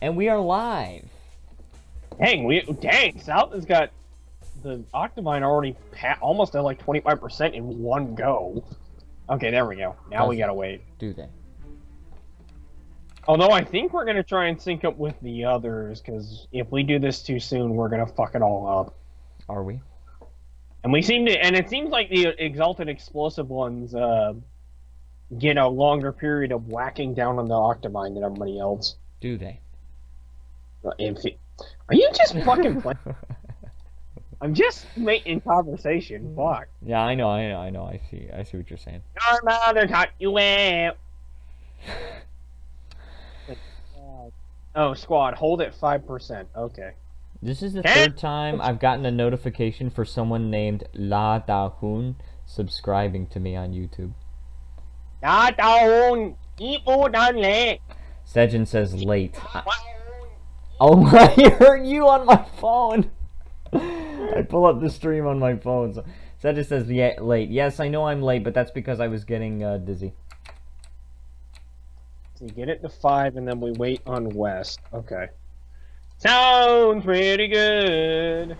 And we are live. Dang, South has got the Octavine already almost at like 25% in one go. Okay, there we go. Now we gotta wait. Do they? Although I think we're gonna try and sync up with the others, because if we do this too soon, we're gonna fuck it all up. Are we? And it seems like the Exalted Explosive ones get a longer period of whacking down on the Octavine than everybody else. Do they? Are you just fucking playing? I'm just making conversation. Fuck. Yeah, I know. I see what you're saying. Your mother taught you well. Oh, squad, hold at 5%. Okay. This is the third time I've gotten a notification for someone named La Dahun subscribing to me on YouTube. La Dahun, Sejin says late. Oh, I heard you on my phone. I pull up the stream on my phone. So Sejin says yeah, late. Yes, I know I'm late, but that's because I was getting dizzy. So you get it to 5, and then we wait on West. Okay. Sounds pretty good.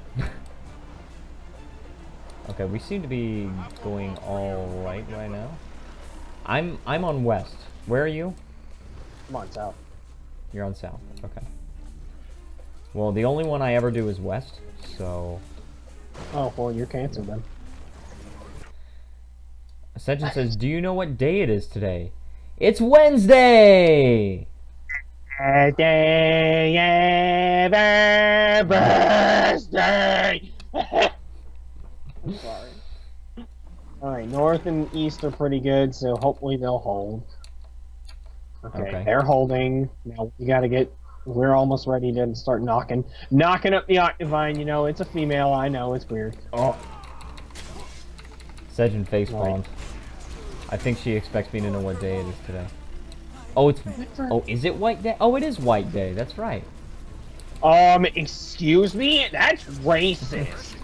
Okay, we seem to be going all right now. I'm on West. Where are you? I'm on South. You're on South. Okay. Well, the only one I ever do is West, so... Oh, well, you're canceled then. Ascension says, do you know what day it is today? It's Wednesday! Day ever birthday! I'm sorry. Alright, North and East are pretty good, so hopefully they'll hold. Okay, they're holding. Now we gotta get... We're almost ready to start knocking up the Octavine. You know, it's a female. I know, it's weird. Oh. Sejin facepalmed. I think she expects me to know what day it is today. Oh, it's... Oh, is it White Day? Oh, it is White Day. That's right. Excuse me? That's racist.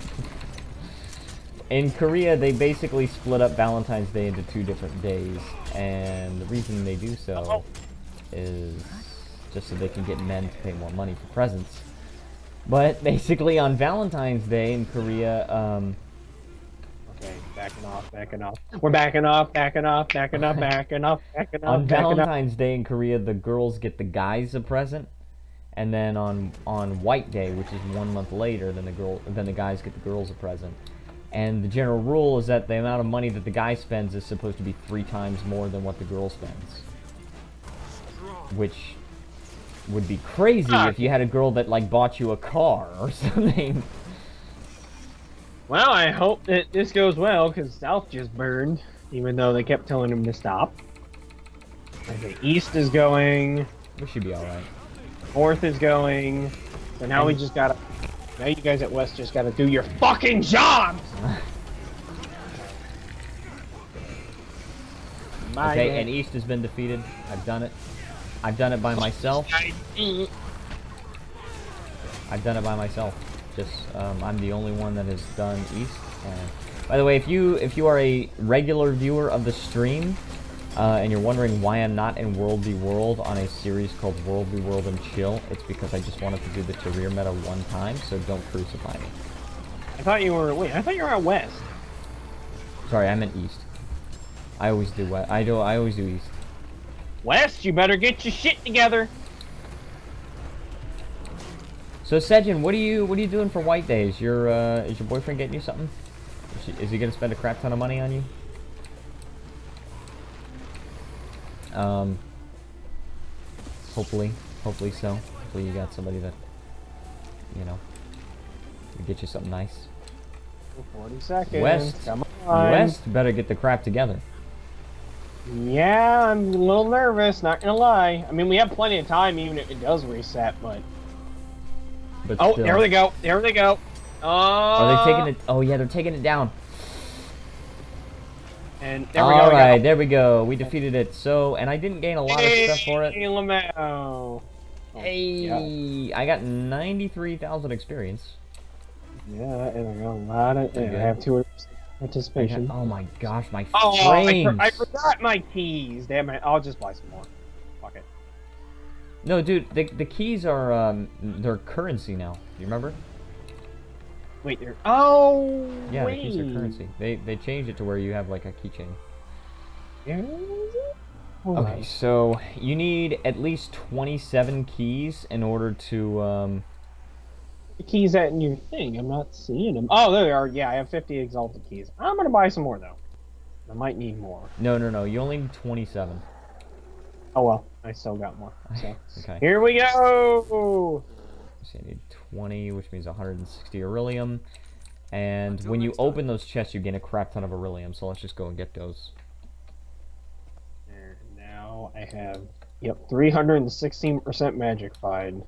In Korea, they basically split up Valentine's Day into 2 different days. And the reason they do so is... just so they can get men to pay more money for presents. But basically on Valentine's Day in Korea, okay, backing off. We're backing off. On Valentine's Day in Korea, the girls get the guys a present. And then on White Day, which is 1 month later, then the guys get the girls a present. And the general rule is that the amount of money that the guy spends is supposed to be 3 times more than what the girl spends. Which... would be crazy if you had a girl that like bought you a car or something. Well, I hope that this goes well, because South just burned, even though they kept telling him to stop. Okay, East is going. We should be alright. North is going. So now we just gotta... Now you guys at West just gotta do your fucking jobs! Okay, and East has been defeated. I've done it. I've done it by myself. I've done it by myself. Just I'm the only one that has done East. By the way, if you are a regular viewer of the stream, and you're wondering why I'm not in World v World on a series called World v World and Chill, it's because I just wanted to do the career meta one time. So don't crucify me. I thought you were at West. Sorry, I meant East. I always do West. I always do East. West, you better get your shit together. So Sejin, what are you doing for White Day? Is your boyfriend getting you something? Is he gonna spend a crap ton of money on you? Hopefully so. Hopefully you got somebody that, you know, will get you something nice. 40 seconds. West, come on. West better get the crap together. Yeah, I'm a little nervous, not gonna lie. I mean, we have plenty of time, even if it does reset, but... oh, still. there they go. There they go. Are they taking it? Oh, yeah, they're taking it down. And there we go. Alright, there we go. We defeated it. So, and I didn't gain a lot of stuff for it. Oh, hey, yeah. I got 93,000 experience. Yeah, and I got a lot of... I have 2 participation. Oh my gosh, my frames! Oh, I forgot my keys. Damn it! I'll just buy some more. Fuck it. No, dude, the keys are they're currency now. You remember? Wait, they're... Oh, Yeah, wait. the keys are currency. They changed it to where you have like a keychain. Okay, so you need at least 27 keys in order to The keys that in your thing, I'm not seeing them. Oh, there they are. Yeah, I have 50 exalted keys. I'm gonna buy some more though. I might need more. No. You only need 27. Oh well, I still got more. So Okay. here we go. So you need 20, which means 160 beryllium. And when you open those chests, you gain a crap ton of beryllium. So let's just go and get those. There, now I have 316% magic find.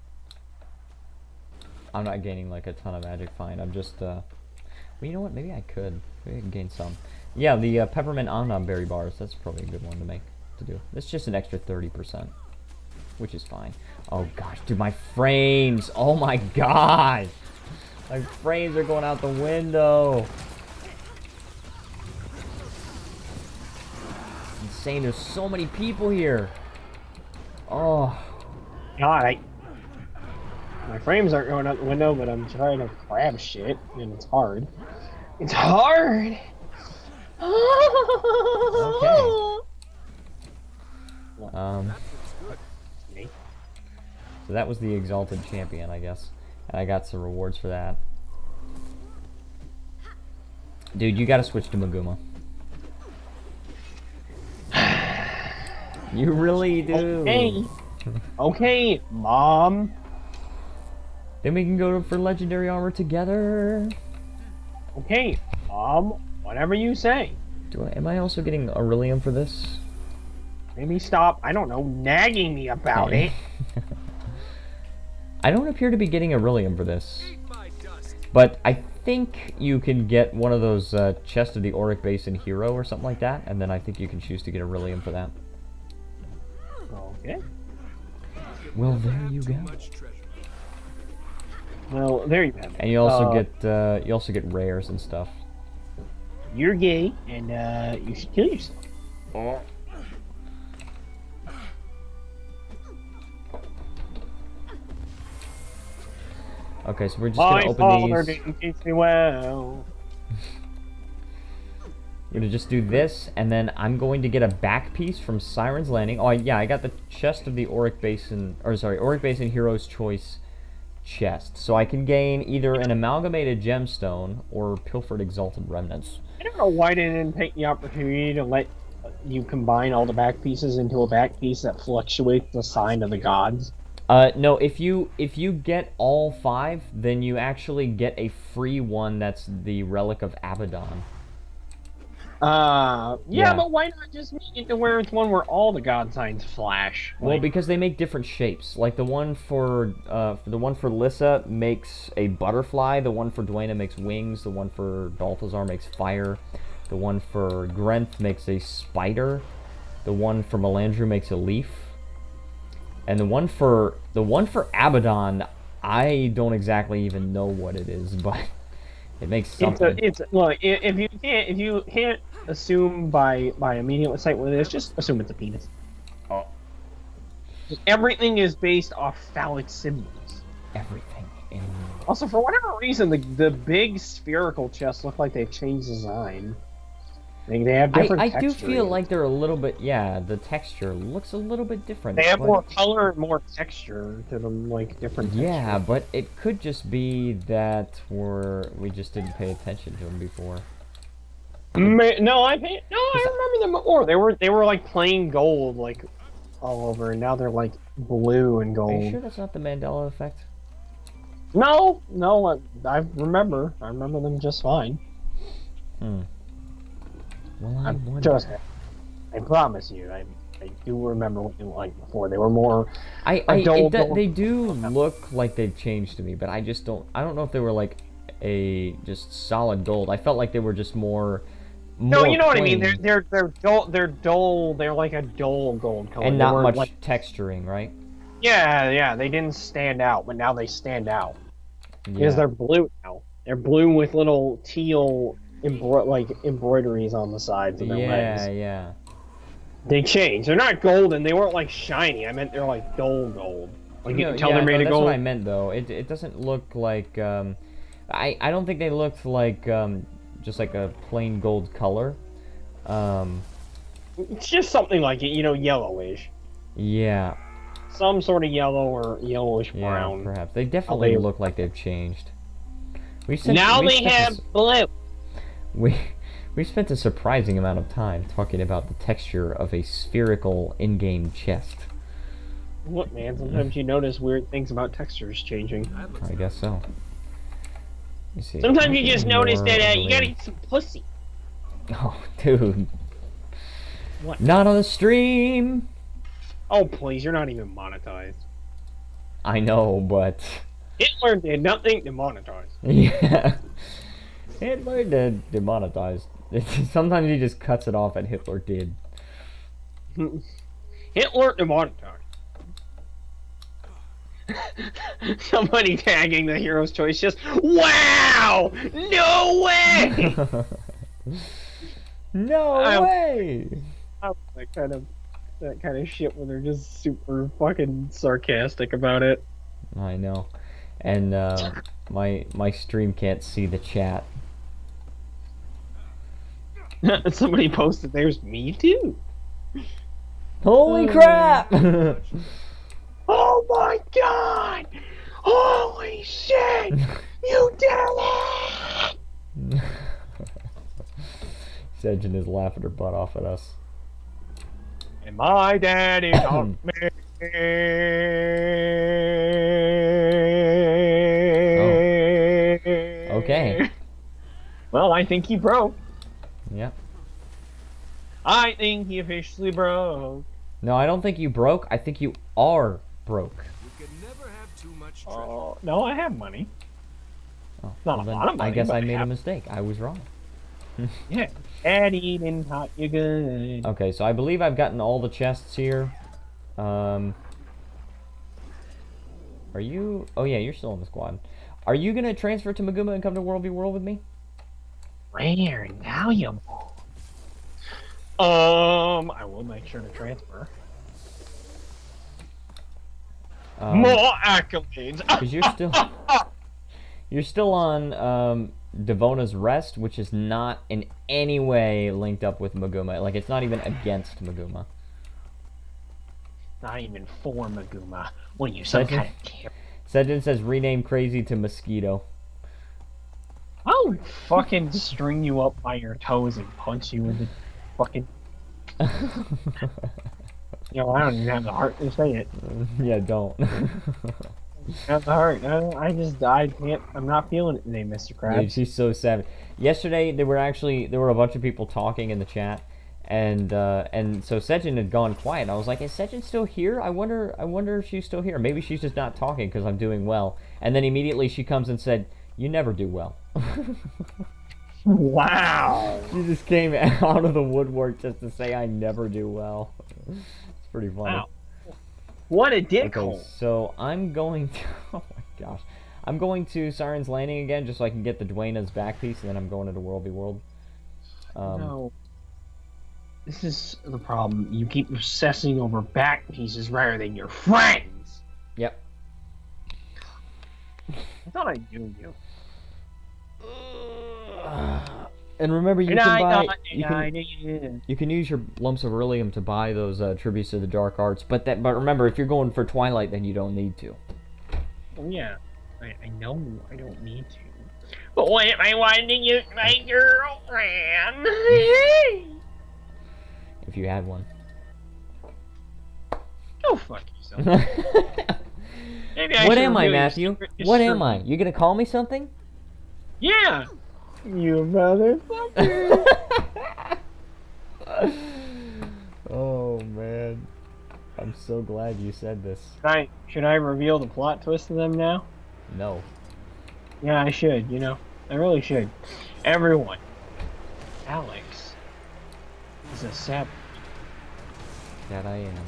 I'm not gaining like a ton of magic find. I'm just well, you know what? Maybe I could. Maybe I can gain some. Yeah, the peppermint omnom berry bars. That's probably a good one to do. It's just an extra 30%, which is fine. Oh gosh, dude, my frames. Oh my gosh, my frames are going out the window. Insane. There's so many people here. Oh. God, my frames aren't going out the window, but I'm trying to grab shit, and it's hard. It's hard! Okay. So that was the Exalted Champion, I guess. And I got some rewards for that. Dude, you gotta switch to Maguma. You really do. Okay. Okay, Mom. Then we can go for Legendary Armor together. Okay, Mom. Whatever you say. Am I also getting Aurelium for this? Maybe stop, I don't know, nagging me about it. I don't appear to be getting Aurelium for this. But I think you can get one of those chests of the Auric Basin Hero or something like that, and then I think you can choose to get Aurelium for that. Okay. Well, there you go. Well, there you have it. And you also get rares and stuff. You're gay, and you should kill yourself. Okay, so we're just gonna open these. Didn't teach me well. We're gonna just do this, and then I'm going to get a back piece from Siren's Landing. Oh, yeah, I got the chest of the Auric Basin, Auric Basin Hero's Choice chest. So I can gain either an Amalgamated Gemstone or Pilfered Exalted Remnants. I don't know why they didn't take the opportunity to let you combine all the back pieces into a back piece that fluctuates the sign of the gods. No, if you get all 5, then you actually get a free one that's the Relic of Abaddon. Yeah, but why not just make it to where it's one where all the god signs flash? Well, because they make different shapes. Like the one for Lissa makes a butterfly, the one for Dwayna makes wings, the one for Balthazar makes fire, the one for Grenth makes a spider, the one for Melandru makes a leaf. And the one for Abaddon, I don't exactly even know what it is, but it makes something. Look, if you can't assume by immediate sight what it is, just assume it's a penis. Oh. Everything is based off phallic symbols. Everything. Also, for whatever reason, the big spherical chests look like they've changed design. They have different texture. I do feel like they're a little bit, the texture looks a little bit different. They have more color and more texture to them, like different texture. Yeah, but it could just be that we just didn't pay attention to them before. No, I remember them before. They were like plain gold, like all over, and now they're like blue and gold. Are you sure that's not the Mandela effect? No, I remember them just fine. Well, I promise you, I do remember what they were like before. They were more. They do look like they've changed to me, but I don't know if they were like just solid gold. I felt like they were just more. No, you know what I mean. plain. They're dull. They're like a dull gold color. And not much texturing, right? Yeah. They didn't stand out, but now they stand out because Yeah. they're blue now. They're blue with little teal embroideries on the sides of their legs. Yeah. They changed. They're not golden. They weren't like shiny. I meant they're like dull gold. Like you can tell they're made of gold. That's what I meant though. It doesn't look like I don't think they looked like just like a plain gold color. It's just something like it, you know, yellowish. Yeah. Some sort of yellow or yellowish brown. Yeah, perhaps. They definitely look like they've changed. Now they have blue. We spent a surprising amount of time talking about the texture of a spherical in-game chest. Look, man, sometimes you notice weird things about textures changing. I guess so. Let me see. Sometimes you just notice that you gotta eat some pussy. Oh, dude. What? Not on the stream! Oh, please, you're not even monetized. I know, but... Hitler did nothing to monetize. Yeah. Hitler did demonetize. Sometimes he just cuts it off at Hitler did. Hitler demonetized. Somebody tagging the hero's choice just, wow! No way! No way! That kind of shit where they're just super fucking sarcastic about it. I know. And my stream can't see the chat. Somebody posted, there's me too. Holy crap! Oh my god! Holy shit! You did it! Sedgen is laughing her butt off at us. And my daddy taught me. Oh. Okay. Well, I think he broke. Yep. I think he officially broke. No, I don't think you broke. I think you are broke. You can never have too much treasure. Oh, no, I have money. Oh, Not well, a lot of money. I guess I made a mistake. I was wrong. Yeah. Daddy didn't taught you good. Okay, so I believe I've gotten all the chests here. Are you... Oh yeah, you're still in the squad. Are you gonna transfer to Maguma and come to World v World with me? Rare and valuable. I will make sure to transfer. More accolades. Because you're still on Devona's Rest, which is not in any way linked up with Maguma. Like, it's not even against Maguma. Not even for Maguma. What are you, some kind of care? Sedgen says rename Crazy to Mosquito. I'll fucking string you up by your toes and punch you in the fucking... You know, I don't even have the heart to say it. Yeah, don't. Have the heart. I can't. I'm not feeling it today, Mr. Krabs. Dude, she's so savage. Yesterday, there were a bunch of people talking in the chat, and so Sedgen had gone quiet. I was like, is Sedgen still here? I wonder if she's still here. Maybe she's just not talking because I'm doing well. And then immediately she comes and said, "You never do well." Wow. She just came out of the woodwork just to say I never do well. It's pretty funny. Wow. What a dick hole. Okay, so I'm going to... Oh my gosh. I'm going to Siren's Landing again just so I can get the Dwayna's back piece, and then I'm going into World v World. No. This is the problem. You keep obsessing over back pieces rather than your friends. Yep. I thought I knew you. And remember, you can use your lumps of Beryllium to buy those tributes to the dark arts. But remember, if you're going for Twilight, then you don't need to. Oh yeah, I know I don't need to. But what if I wanted to use my girlfriend? If you had one. Go fuck yourself. What am I, Matthew? What am I? You gonna call me something? Yeah. You motherfucker! Oh man, I'm so glad you said this. Should I reveal the plot twist to them now? No. Yeah, I should. You know, I really should. Everyone, Alex is a savage. That I am.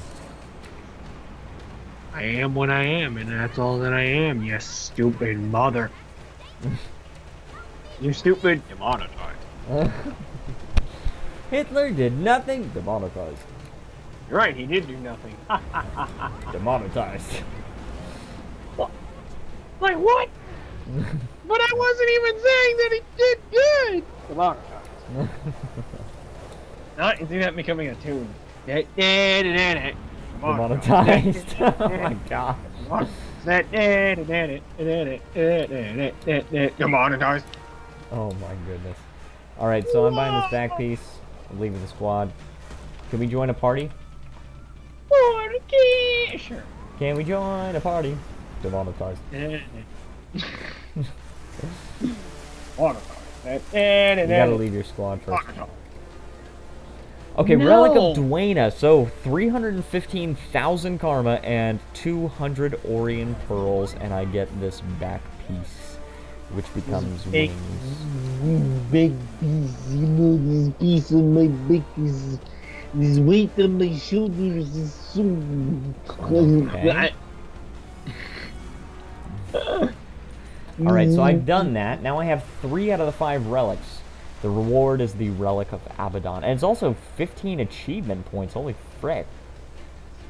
I am what I am, and that's all that I am. You stupid mother. You stupid. Demonetized. Hitler did nothing. Demonetized. Right, he did do nothing. Demonetized. What? Like what? But I wasn't even saying that he did good! Demonetized. Not, is that becoming a tune? Demonetized. Oh my god. Demonetized. Oh my goodness. Alright, so I'm buying this back piece. I'm leaving the squad. Can we join a party? Sure. Can we join a party? Demonetized. You gotta leave your squad first. Okay, No. Relic of Dwayna. So 315,000 karma and 200 Orion pearls, and I get this back piece, which becomes big- wings. Big piece, you know, this piece of my big piece, this weight on my shoulders is so... Okay. Alright, so I've done that. Now I have 3 out of the 5 relics. The reward is the Relic of Abaddon. And it's also 15 achievement points. Holy frick.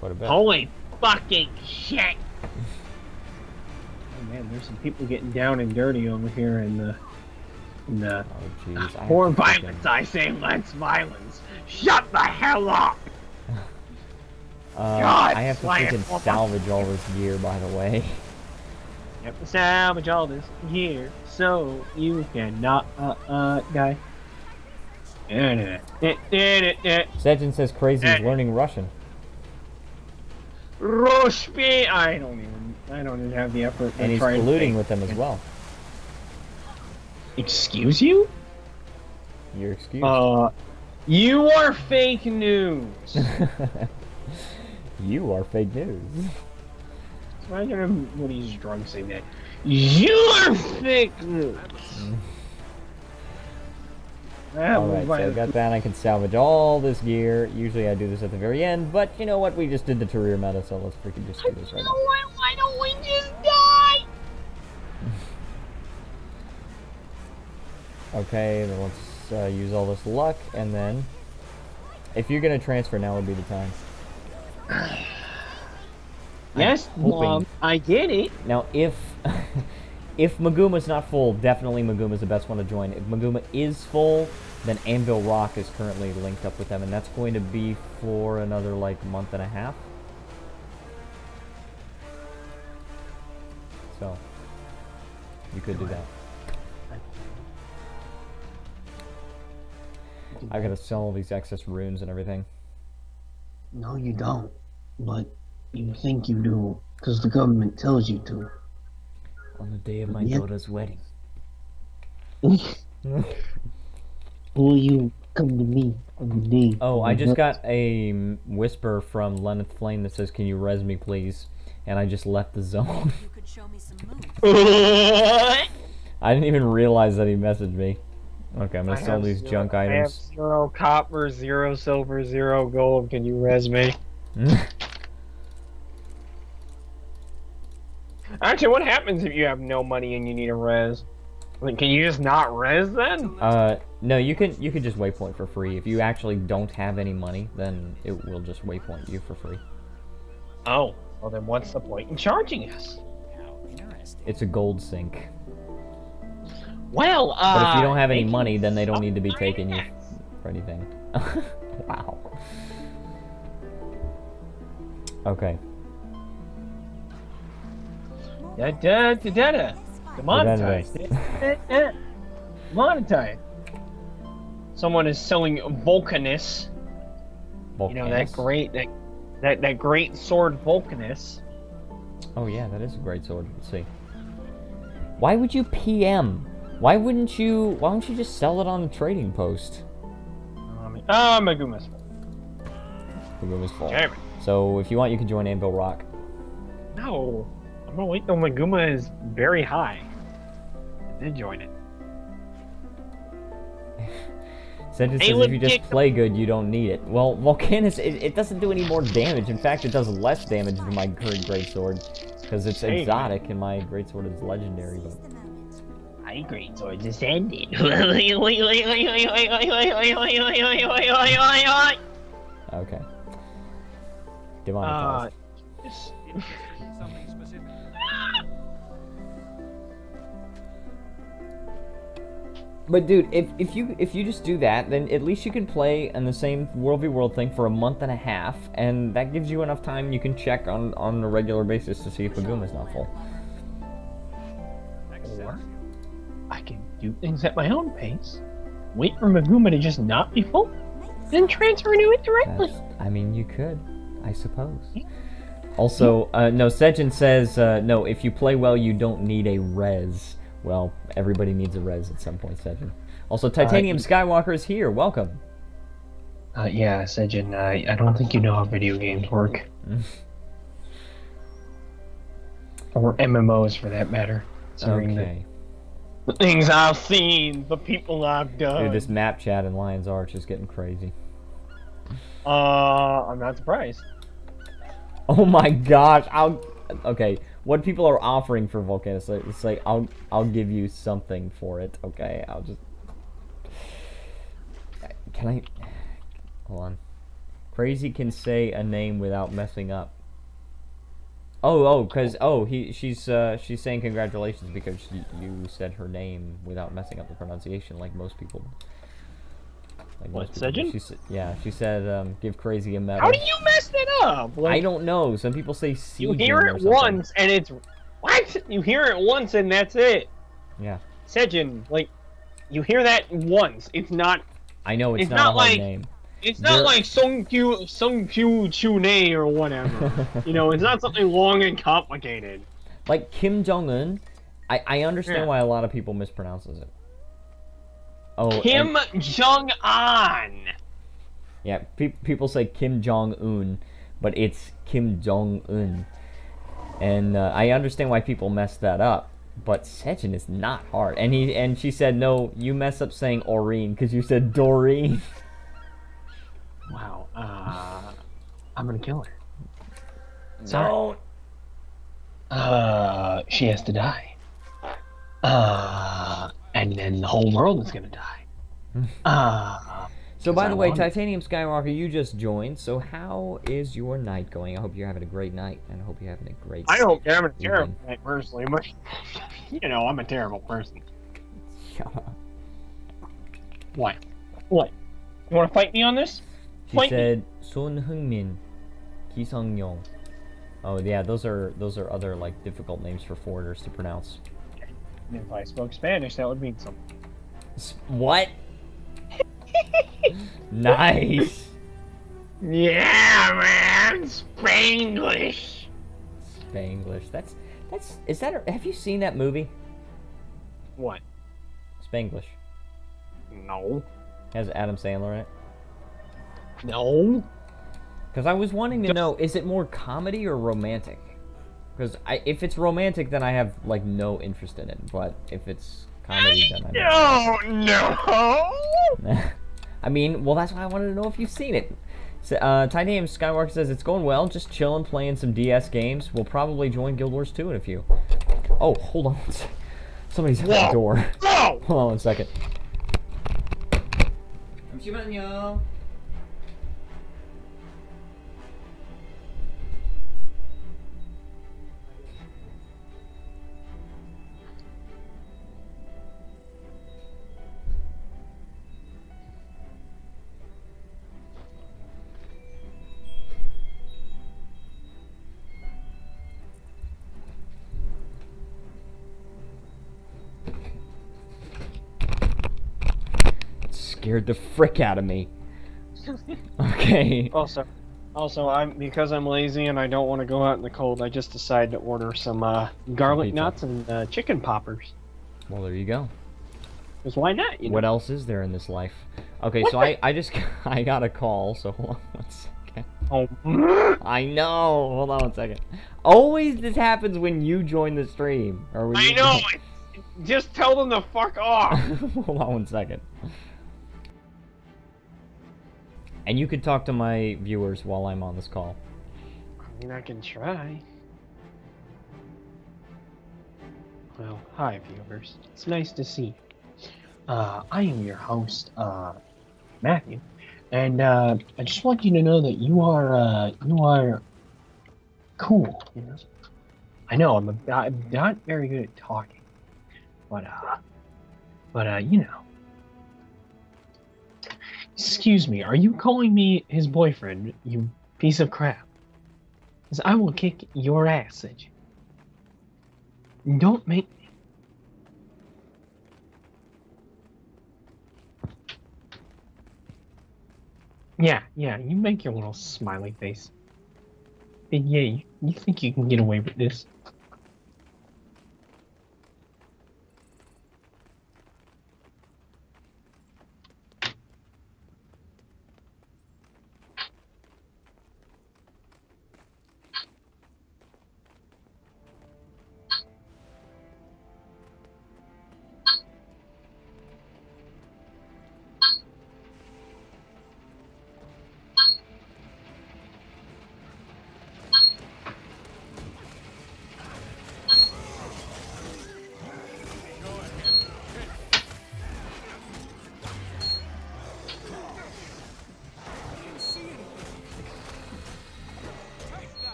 Quite a bit. Holy fucking shit! Oh man, there's some people getting down and dirty over here in the... Oh jeez. More violence, I say less violence. Shut the hell up! God, I have to like- freaking salvage all this gear, by the way. You have to salvage all this here, so you cannot, die. Sejin says Crazy's learning Russian. Roshpi! I don't even have the effort to And he's try and colluding think. with them as well. Excuse you? You're excused. You are fake news! You are fake news. Imagine him when he's drunk saying that. You are fake news! Alright, so I got that. I can salvage all this gear. Usually I do this at the very end, but you know what? We just did the career meta, so let's freaking just do this right now. Why don't we just die? Okay, then let's use all this luck, and then... If you're gonna transfer, now would be the time. Yes, Mom, I get it. Now, if Maguma's not full, definitely Maguma's the best one to join. If Maguma is full, then Anvil Rock is currently linked up with them, and that's going to be for another, like, month and a half. So, you could do that. I gotta sell all these excess runes and everything. No, you don't. But you think you do, because the government tells you to. On the day of my Yeah. daughter's wedding. Will you come to me on the day? Oh, of I the just birth- got a whisper from Lenneth Flame that says, "Can you res me, please?" And I just left the zone. You could show me some moves. I didn't even realize that he messaged me. Okay, I'm gonna sell these junk I have items. 0 copper, 0 silver, 0 gold. Can you res me? Actually, what happens if you have no money and you need a res? Like, can you just not res then? No, you can just waypoint for free. If you actually don't have any money, then it will just waypoint you for free. Oh, well then what's the point in charging us? How interesting. It's a gold sink. Well, But if you don't have any they can money, then they don't need to be suck taking you my for anything. Wow. Okay. Da da da da da. Demonetized. Demonetized. Someone is selling Vulcanus. You know that Volcanus. great that great sword Vulcanus. Oh yeah, that is a great sword. Let's see. Why would you PM? Why don't you just sell it on a trading post? Maguma's. The room is full. Damn it. So if you want, you can join Anvil Rock. No. I'm gonna wait till Maguma is very high. Then join it. Sentence Hey, says if you legit- just play good, you don't need it. Well, Volcanus, it doesn't do any more damage. In fact, it does less damage than my current greatsword. Because it's Hey, exotic and my greatsword is legendary. But... The moment. My greatsword just ended. Okay. demonetized. Yes. Something specific. But dude, if you just do that, then at least you can play in the same World v World thing for a month and a half, and that gives you enough time you can check on a regular basis to see if Baguma's not full. Or I can do things at my own pace, wait for Maguma to just not be full, then transfer to it directly. I mean, you could, I suppose. Also, no, Sejin says, no, if you play well, you don't need a res. Well, everybody needs a res at some point, Sejin. Also, Titanium Skywalker is here. Welcome. Yeah, Sejin, I don't think you know how video games work. Or MMOs, for that matter. Okay. The things I've seen, the people I've done. Dude, this map chat in Lion's Arch is getting crazy. I'm not surprised. Oh my gosh, okay, what people are offering for Volcano, it's like, I'll give you something for it, okay? I'll just... Can I... Hold on. Crazy can say a name without messing up. She's saying congratulations because you said her name without messing up the pronunciation, like most people. Like what, Sejin? She said, give Crazy a medal. How do you mess that up? Like, I don't know. Some people say C. You hear it once and it's... What? You hear it once and that's it. Yeah. Sejin, like, you hear that once. It's not... I know, it's not a hard like, name. It's not like Sungkyu Chune or whatever. You know, it's not something long and complicated. Like Kim Jong-un, I understand why a lot of people mispronounces it. Oh, Kim Jong-un! Yeah, people say Kim Jong-un, but it's Kim Jong-un. And I understand why people mess that up, but Sejin is not hard. And she said, no, you mess up saying Oreen, because you said Doreen. Wow, I'm gonna kill her. Don't. She has to die. And then the whole world is gonna die. So by the way, Titanium Skywalker, you just joined. So how is your night going? I hope you're having a great night, and I hope you're having a great. I hope you're having a terrible night, personally. But you know, I'm a terrible person. What? What? You want to fight me on this? She said Sun Heung-min, Ki Sung-yong. Oh yeah, those are other like difficult names for foreigners to pronounce. If I spoke Spanish, that would mean something. What? Nice. Yeah, man, Spanglish. Spanglish. Is that? Have you seen that movie? What? Spanglish. No. Has Adam Sandler in it? No. Because I was wanting to know, is it more comedy or romantic? Because if it's romantic, then I have like no interest in it. But if it's comedy, then I don't. No. I mean, well, that's why I wanted to know if you've seen it. So, Titanium Skywalker says it's going well, just chilling, playing some DS games. We'll probably join Guild Wars 2 in a few. Oh, hold on. Somebody's at the door. No. Hold on 1 second. 잠시만요. Scared the frick out of me. Okay. Also, because I'm lazy and I don't want to go out in the cold, I just decided to order some garlic nuts and chicken poppers. Well, there you go. Because why not? You know? What else is there in this life? Okay, so I got a call. So hold on 1 second. Oh. I know. Hold on 1 second. Always this happens when you join the stream. Or when I know. Just tell them to fuck off. Hold on 1 second. And you could talk to my viewers while I'm on this call. I mean, I can try. Well, hi viewers. It's nice to see you. I am your host, Matthew, and I just want you to know that you are cool, you know. I know I'm not very good at talking, but you know. Excuse me, are you calling me his boyfriend, you piece of crap? 'Cause I will kick your ass, said you. Don't make me. Yeah, you make your little smiley face. Yeah, you think you can get away with this?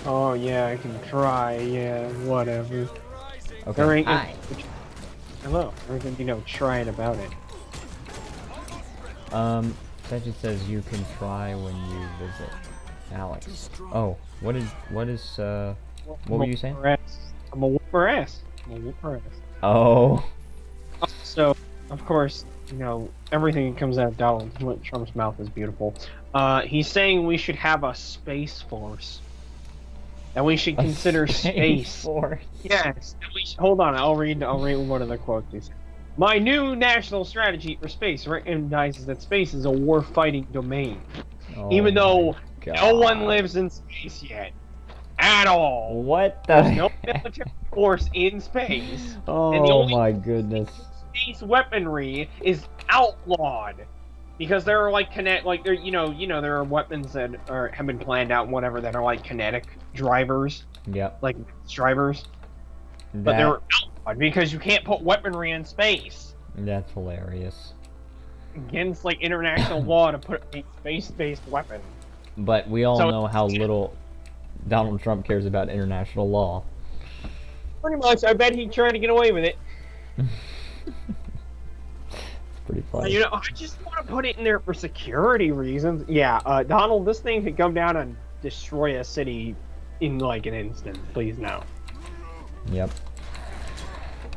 Oh yeah, I can try. Yeah, whatever. Okay. There ain't Hi. Hello. There ain't you know trying about it. That says you can try when you visit Alex. Oh, what were you saying? I'm a whoop her ass. Oh. So, of course, you know, everything that comes out of Donald Trump's mouth is beautiful. He's saying we should have a space force. That we should consider space. Force. Yes. Hold on, I'll read one of the quotes. My new national strategy for space recognizes that space is a war-fighting domain. Oh Even though God. no one lives in space yet. At all. What the No heck? military force in space. Oh and the only my goodness. space weaponry is outlawed. Because there are like there there are weapons that have been planned out and whatever that are like kinetic drivers. Yep. Like drivers. But they're outlawed because you can't put weaponry in space. That's hilarious. Against like international law to put a space-based weapon. But we all know how little Donald Trump cares about international law. Pretty much, I bet he'd try to get away with it. Pretty funny. You know, I just want to put it in there for security reasons. Yeah, Donald, this thing could come down and destroy a city in like an instant. Please no. Yep.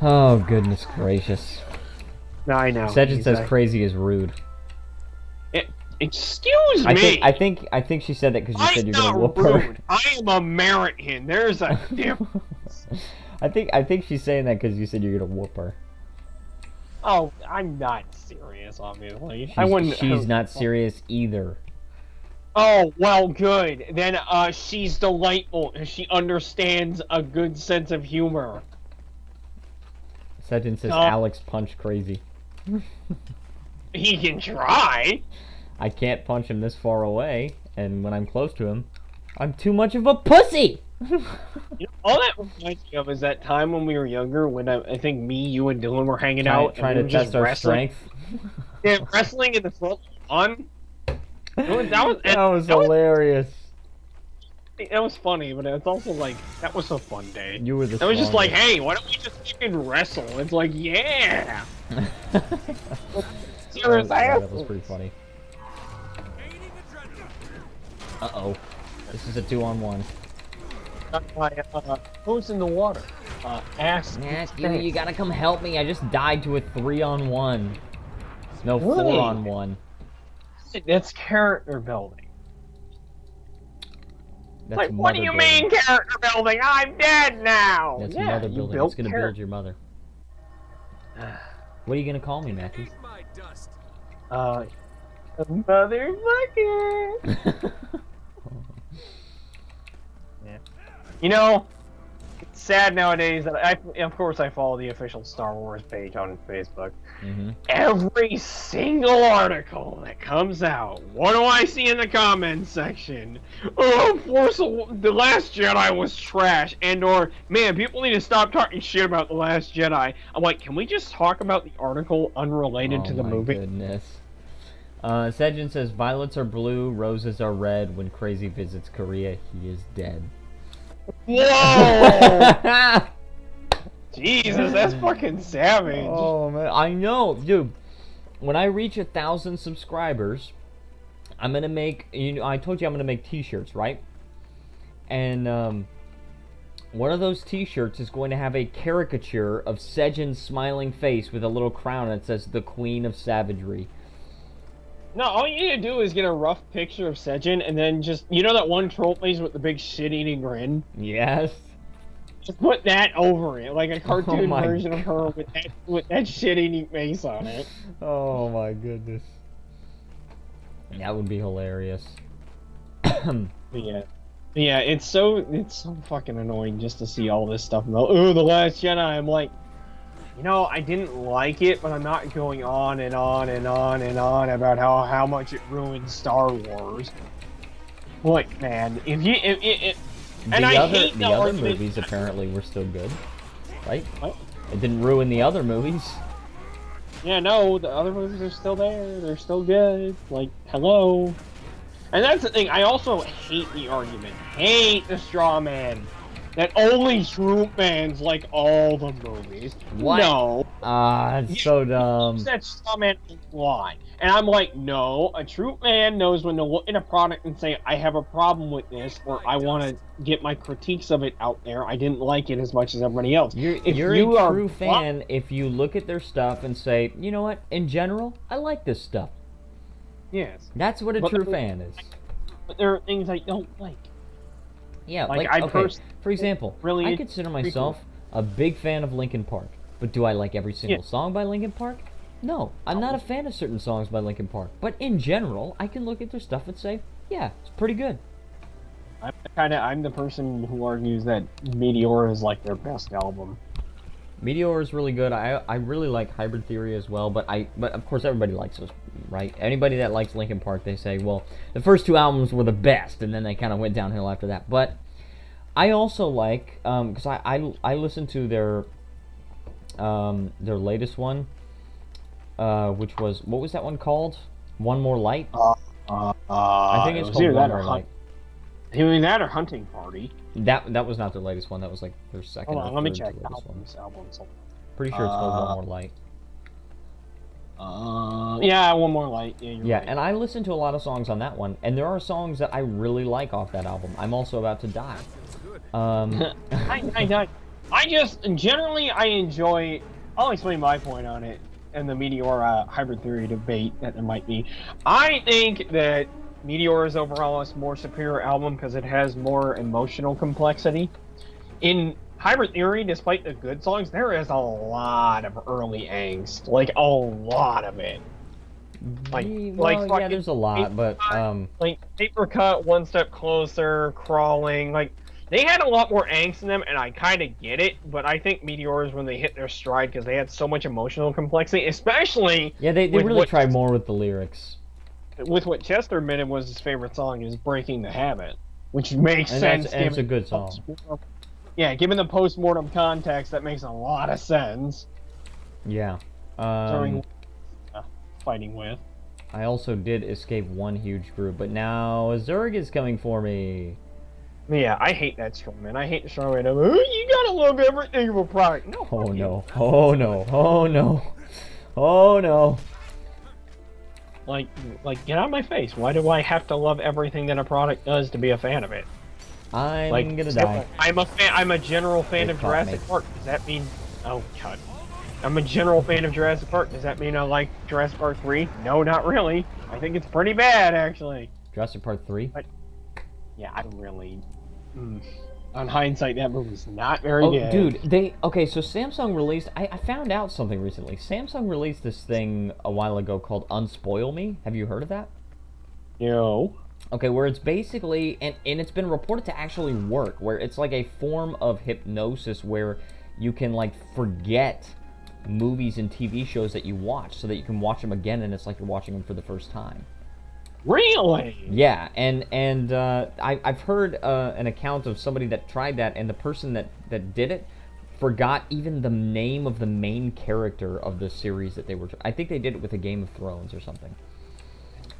Oh goodness gracious. I know. Sedgett says crazy is rude. Excuse me. I think she said that because you said you're gonna whoop her. I am American. There's a difference. I think she's saying that because you said you're gonna whoop her. Oh, I'm not serious, obviously. She's not serious either. Oh, well, good. Then, she's delightful. She understands a good sense of humor. Sedgett says Alex punch crazy. He can try. I can't punch him this far away, and when I'm close to him, I'm too much of a pussy! You know, all that reminds me of is that time when we were younger, when I think me, you, and Dylan were hanging out. Trying to test our strength. Yeah, wrestling in the front lawn. That was hilarious. That was funny, but it's also like, that was a fun day. You were the It was just like, strongest. hey, why don't we just fucking wrestle? It's like, yeah! Serious ass. That was pretty funny. Uh-oh. This is a 2-on-1. Who's in the water? Ass. You gotta come help me. I just died to a 3-on-1. No, Really? 4-on-1. That's character building. That's Like, what do you mother mean character building? I'm dead now! That's Yeah, mother you building. built It's gonna character. build your mother. What are you gonna call me, Matthew? Eat my dust. Motherfucker! Yeah. You know, it's sad nowadays that of course I follow the official Star Wars page on Facebook. Mm-hmm. Every single article that comes out, what do I see in the comments section? Oh, The Last Jedi was trash, or, man, people need to stop talking shit about The Last Jedi. I'm like, can we just talk about the article unrelated to the movie? Oh my goodness. Sejin says, violets are blue, roses are red. When Crazy visits Korea, he is dead. Whoa! Jesus, that's fucking savage. Oh, man. I know. Dude, when I reach 1,000 subscribers, I'm going to make... I told you I'm going to make t-shirts, right? And, one of those t-shirts is going to have a caricature of Sejin's smiling face with a little crown that says, the Queen of Savagery. No, all you need to do is get a rough picture of Sejin, and then just... You know that one troll face with the big shit-eating grin? Yes. Just put that over it, like a cartoon my version of her with that shit-eating face on it. Oh my goodness. That would be hilarious. Yeah. Yeah, it's so fucking annoying just to see all this stuff about, oh, The Last Jedi. I'm like, you know, I didn't like it, but I'm not going on and on and on and on about how much it ruined Star Wars. Look, man, if and the I other, hate the other movies apparently were still good, right? What? It didn't ruin the other movies. Yeah, no, the other movies are still there. They're still good. Like, hello. And that's the thing. I also hate the argument. Hate the straw man. That only troop fans like all the movies. What? No. It's so dumb. That straw man lie. And I'm like, no, a troop man knows when to look at a product and say, I have a problem with this, or I want to get my critiques of it out there. I didn't like it as much as everybody else. You're a true fan if you look at their stuff and say, you know what, in general, I like this stuff. Yes. That's what a true fan is. But there are things I don't like. Yeah, like okay, for example, really I consider myself a big fan of Linkin Park. But do I like every single song by Linkin Park? No, I'm not a fan of certain songs by Linkin Park. But in general, I can look at their stuff and say, yeah, it's pretty good. I'm the person who argues that Meteor is like their best album. Meteor is really good. I really like Hybrid Theory as well, but of course everybody likes those, right? Anybody that likes Linkin Park, they say, well, the first two albums were the best, and then they kind of went downhill after that. But I also like, because I listened to their latest one, which was, what was that one called? One More Light? I think it's called One More Light. Either that or Hunting Party. That was not their latest one. That was like their second. Hold on, let me check albums. Albums. Pretty sure it's called One More Light. Yeah, One More Light. Yeah, right. And I listened to a lot of songs on that one, and there are songs that I really like off that album. I'm also about to die. I just generally I enjoy. I'll explain my point on it and the Meteor Hybrid Theory debate that there might be. I think that Meteor is overall a more superior album because it has more emotional complexity. In Hybrid Theory, despite the good songs, there is a lot of early angst. Like, a lot of it. Yeah, there's a lot, but, like, Paper Cut, One Step Closer, Crawling, like, they had a lot more angst in them, and I kind of get it, but I think Meteor is when they hit their stride because they had so much emotional complexity, especially... Yeah, they really tried more with the lyrics. With what Chester admitted was his favorite song is Breaking the Habit, which makes sense. And it's a good song. Yeah, given the post-mortem context, that makes a lot of sense. Yeah. During fighting with. I also did escape one huge group, but now Zerg is coming for me. Yeah, I hate that strongman. I hate the strongman. Oh, you gotta love everything of a product. No. Oh no. Oh no. Oh no. Oh no. Like, get out of my face. Why do I have to love everything that a product does to be a fan of it? I'm gonna die. I'm a general fan of Jurassic Park. Does that mean... Oh, God. I'm a general fan of Jurassic Park. Does that mean I like Jurassic Park 3? No, not really. I think it's pretty bad, actually. Jurassic Park 3? But, yeah, I don't really... On hindsight, that movie's not very good. Dude, okay, so Samsung released... I found out something recently. Samsung released this thing a while ago called Unspoil Me. Have you heard of that? No. Okay, where it's basically... And it's been reported to actually work, where it's like a form of hypnosis where you can, like, forget movies and TV shows that you watch so that you can watch them again and it's like you're watching them for the first time. Really? Yeah, and I've heard an account of somebody that tried that, and the person that did it forgot even the name of the main character of the series that they were... I think they did it with a Game of Thrones or something.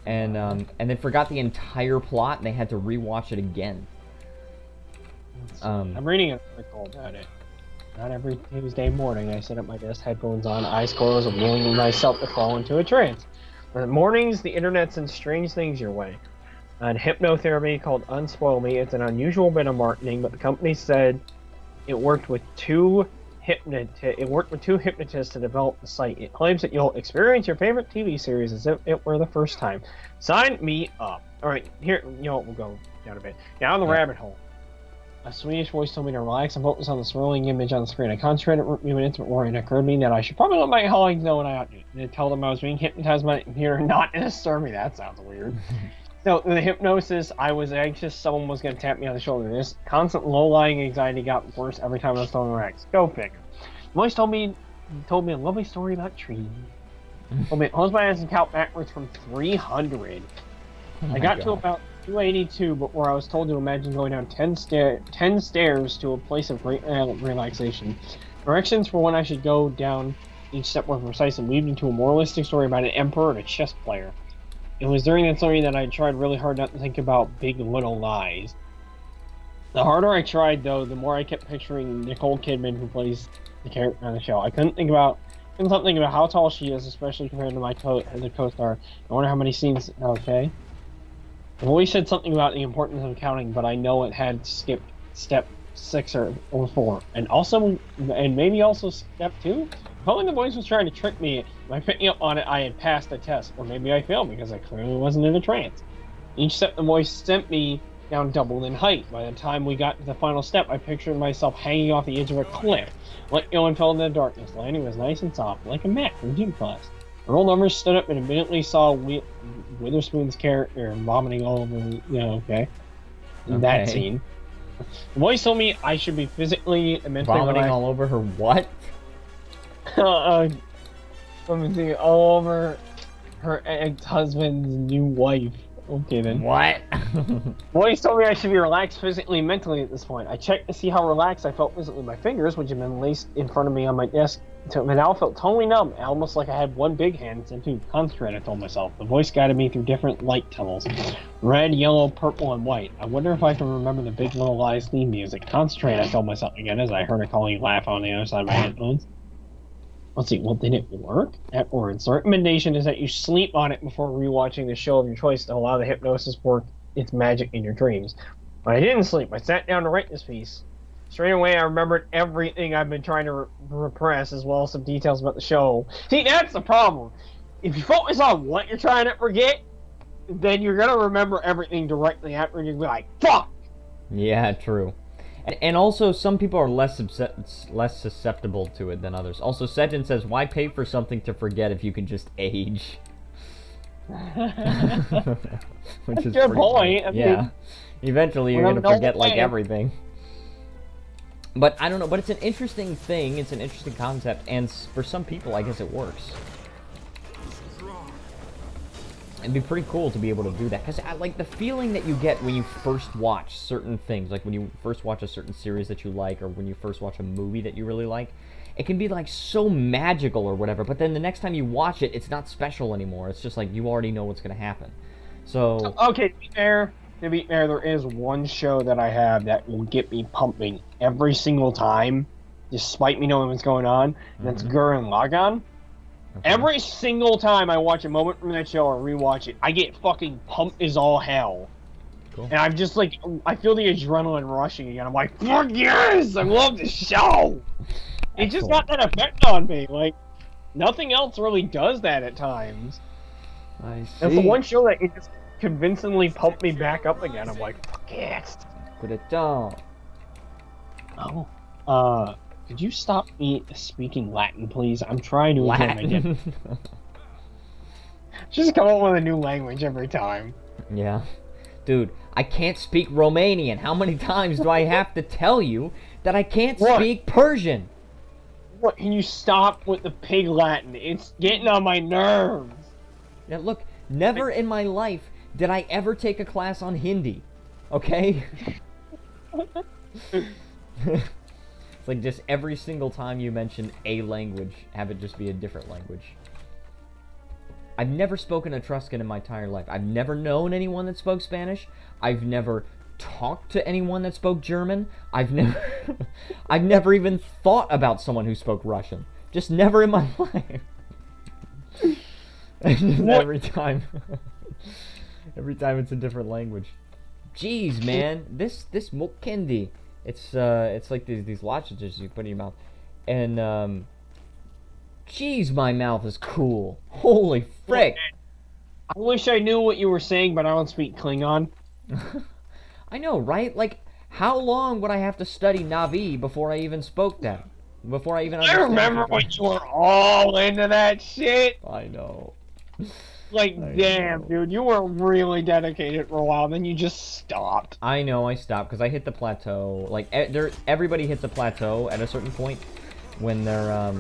and they forgot the entire plot, and they had to rewatch it again. I'm reading an article about it. Not every Tuesday morning, I sit at my desk, headphones on, eyes closed, and willing myself to fall into a trance. In the mornings, the internet sends strange things your way. An hypnotherapy called Unspoil Me. It's an unusual bit of marketing, but the company said it worked with two hypnotists to develop the site. It claims that you'll experience your favorite TV series as if it were the first time. Sign me up. All right, here, we'll go down a bit. Down the rabbit hole. A Swedish voice told me to relax and focus on the swirling image on the screen. I concentrated on an intimate word, and it occurred to me that I should probably let my colleagues know what I ought to do. And tell them I was being hypnotized by the computer, not disturb me. That sounds weird. So, the hypnosis, I was anxious someone was going to tap me on the shoulder. This constant low-lying anxiety got worse every time I was throwing racks. Go figure. The voice told me a lovely story about trees. Told me to close my eyes and count backwards from 300. I got to about 282, but where I was told to imagine going down 10 stairs to a place of great relaxation. Directions for when I should go down each step were precise and weaved into a moralistic story about an emperor and a chess player. It was during that story that I tried really hard not to think about Big Little Lies. The harder I tried, though, the more I kept picturing Nicole Kidman, who plays the character on the show. I couldn't think about how tall she is, especially compared to my co-star. I wonder how many scenes. Okay. The voice said something about the importance of counting, but I know it had skipped step 6 or 4, and maybe also step 2. Probably the voice was trying to trick me. By picking up on it, I had passed the test, or maybe I failed because I clearly wasn't in a trance. Each step the voice sent me down doubled in height. By the time we got to the final step, I pictured myself hanging off the edge of a cliff, let go and fell into the darkness. Landing was nice and soft, like a mat from gym class. I rolled over, stood up, and immediately saw Witherspoon's character vomiting all over me. Okay. That scene. The voice told me I should be physically and mentally vomiting all over her what? Let me see. All over her ex-husband's new wife. Okay then. What? Voice told me I should be relaxed physically and mentally at this point. I checked to see how relaxed I felt physically. My fingers, which had been laced in front of me on my desk, now felt totally numb, almost like I had one big hand instead of two. Concentrate, I told myself. The voice guided me through different light tunnels. Red, yellow, purple, and white. I wonder if I can remember the Big Little Lies theme music. Concentrate, I told myself again as I heard a colleague laugh on the other side of my headphones. Let's see, well, did it work? At words. The recommendation is that you sleep on it before rewatching the show of your choice to allow the hypnosis work its magic in your dreams. But I didn't sleep. I sat down to write this piece. Straight away, I remembered everything I've been trying to repress, as well as some details about the show. See, that's the problem. If you focus on what you're trying to forget, then you're going to remember everything directly after, and you're going to be like, fuck! Yeah, true. And also, some people are less susceptible to it than others. Also, Sejin says, why pay for something to forget if you can just age? Which is your point. I mean, yeah. Eventually, you're going to forget, like, everything. But, I don't know, but it's an interesting thing. It's an interesting concept. And for some people, I guess it works. It'd be pretty cool to be able to do that, because like the feeling that you get when you first watch certain things, like when you first watch a certain series that you like, or when you first watch a movie that you really like, it can be like so magical or whatever, but then the next time you watch it, it's not special anymore. It's just like you already know what's going to happen. So okay, to be fair, there is one show that I have that will get me pumping every single time, despite me knowing what's going on, and that's Gurren Lagann. Okay. Every single time I watch a moment from that show or rewatch it, I get fucking pumped as all hell. Cool. And I'm just like, I feel the adrenaline rushing again. I'm like, fuck yes! I love this show! It just got that effect on me. Like, nothing else really does that at times. I see. It's the one show that it just convincingly pumped me back up again. I'm like, fuck yes! Put it down. Oh, could you stop me speaking Latin, please? I'm trying to enjoy my dinner. Just come up with a new language every time. Yeah. Dude, I can't speak Romanian. How many times do I have to tell you that I can't speak Persian? What? Can you stop with the pig Latin? It's getting on my nerves. Now look, never in my life did I ever take a class on Hindi. Okay? It's like just every single time you mention a language, have it just be a different language. I've never spoken Etruscan in my entire life. I've never known anyone that spoke Spanish. I've never talked to anyone that spoke German. I've never I've never even thought about someone who spoke Russian. Just never in my life. every time it's a different language. Jeez, man, this mokkendi. It's like these lozenges you put in your mouth, and jeez, my mouth is cool. Holy frick! I wish I knew what you were saying, but I don't speak Klingon. I know, right? Like, how long would I have to study Na'vi before I even spoke that? Before I even I understand? remember when you were all into that shit. I know. Like, damn, dude, you were really dedicated for a while, then you just stopped. I know, I stopped because I hit the plateau. Like, everybody hits a plateau at a certain point when they're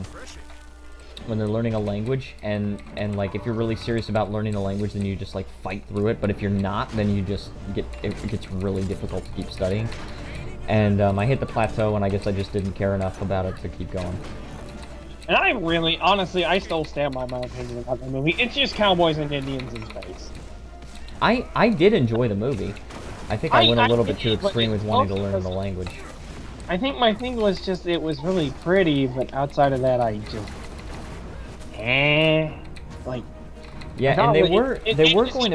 learning a language, and like, if you're really serious about learning a language, then you just like fight through it. But if you're not, then you just it gets really difficult to keep studying. And I hit the plateau, and I guess I just didn't care enough about it to keep going. And I really, honestly, I still stand by my opinion about the movie. It's just cowboys and Indians in space. I did enjoy the movie. I think I went a little bit too extreme with wanting to learn the language. I think my thing was just, it was really pretty, but outside of that, I just... like... Yeah, and they were going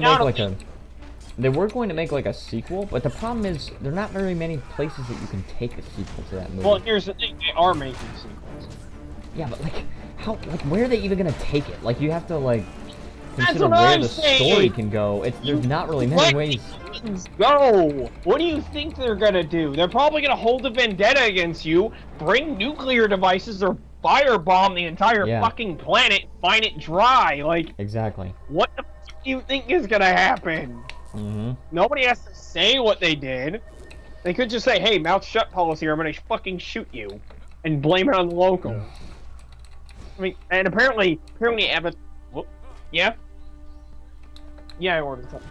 to make like a sequel, but the problem is there are not very many places that you can take a sequel to that movie. Well, here's the thing, they are making sequels. Yeah, but like, where are they even gonna take it? Like, you have to like consider what where I'm the saying. story can go. There's not really many ways. Go! What do you think they're gonna do? They're probably gonna hold a vendetta against you, bring nuclear devices, or firebomb the entire fucking planet, mine it dry. Like, exactly. What the fuck do you think is gonna happen? Mm-hmm. Nobody has to say what they did. They could just say, "Hey, mouth shut policy, or I'm gonna fucking shoot you," and blame it on the locals. I mean, and apparently Abbott. Yeah. Yeah, I ordered something.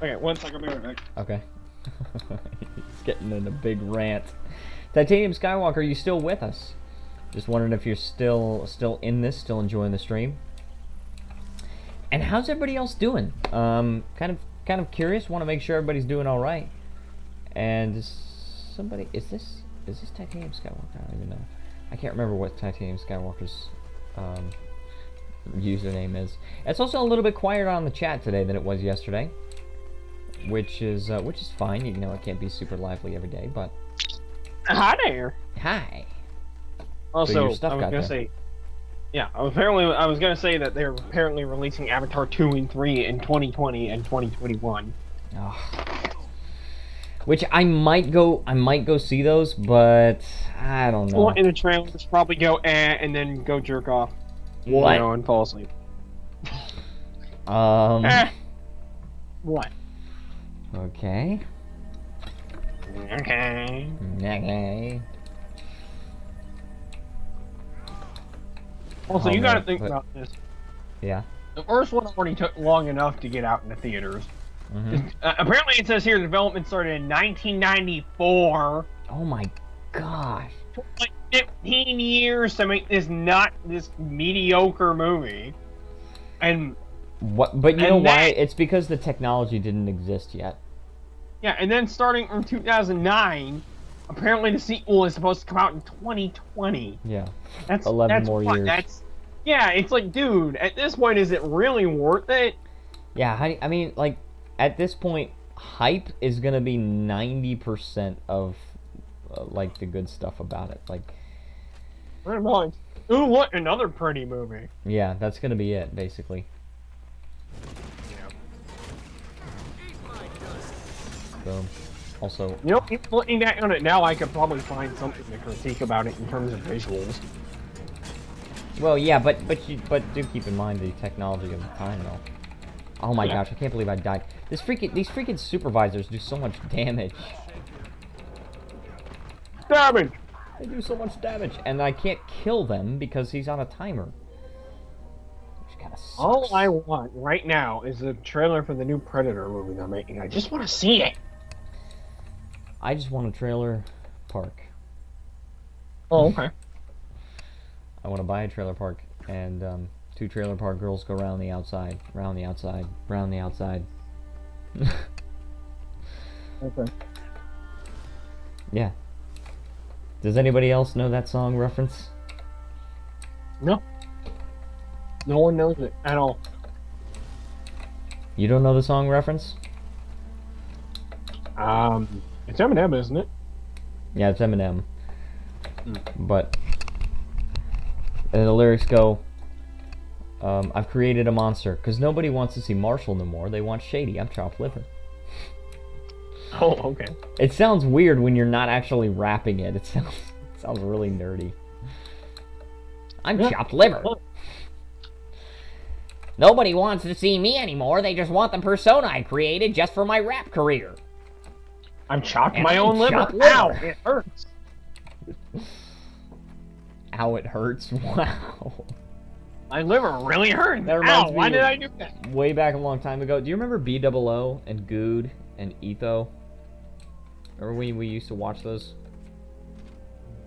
Okay, one second, I'll be right back. Okay. He's getting in a big rant. Titanium Skywalker, are you still with us? Just wondering if you're still in this, still enjoying the stream. And how's everybody else doing? Kind of curious. Want to make sure everybody's doing all right. And is this Titanium Skywalker? I don't even know. I can't remember what Titanium Skywalker's username is. It's also a little bit quieter on the chat today than it was yesterday, which is fine. You know, it can't be super lively every day, but Hi there. hi. Also, I was gonna say, yeah. Apparently, I was gonna say that they're apparently releasing Avatar 2 and 3 in 2020 and 2021. Oh. Which I might go see those, but I don't know. Well, in the trailers, probably go and then go jerk off. What? You know, and fall asleep. What? Okay. Okay. Okay. Also, you gotta think about this. Yeah. The first one already took long enough to get out in the theaters. Mm-hmm. Apparently, it says here the development started in 1994. Oh my gosh. It took like 15 years to make this mediocre movie. And what? But you know why? It's because the technology didn't exist yet. Yeah, and then starting from 2009, apparently the sequel is supposed to come out in 2020. Yeah. That's 11 more years. Yeah, it's like, dude, at this point, is it really worth it? Yeah, I mean, like, at this point, hype is gonna be 90% of like the good stuff about it. Like, ooh, what another pretty movie. Yeah, that's gonna be it, basically. Boom. Also, you know, looking back on it now, I could probably find something to critique about it in terms of visuals. Well, yeah, but do keep in mind the technology of the time, though. Oh my gosh, I can't believe I died. These freaking supervisors do so much damage. Damage! They do so much damage, and I can't kill them because he's on a timer. Which kind of sucks. All I want right now is a trailer for the new Predator movie they're making. I just want to see it. I just want a trailer park. Oh, okay. I want to buy a trailer park and 2 trailer park girls go round the outside, round the outside, round the outside. Okay. Yeah. Does anybody else know that song reference? No. No one knows it at all. You don't know the song reference? It's Eminem, isn't it? Yeah, it's Eminem. But the lyrics go, I've created a monster, because nobody wants to see Marshall no more. They want Shady. I'm chopped liver. Oh, okay. It sounds weird when you're not actually rapping it. It sounds really nerdy. I'm chopped liver. Nobody wants to see me anymore. They just want the persona I created just for my rap career. I'm chopped And my I'm own liver. chopped Ow, liver. it hurts. Ow, it hurts. Wow. My liver really hurts. That reminds Ow, me why did of I do that? Way back a long time ago. Do you remember WvW and Good and Etho? Remember when we used to watch those?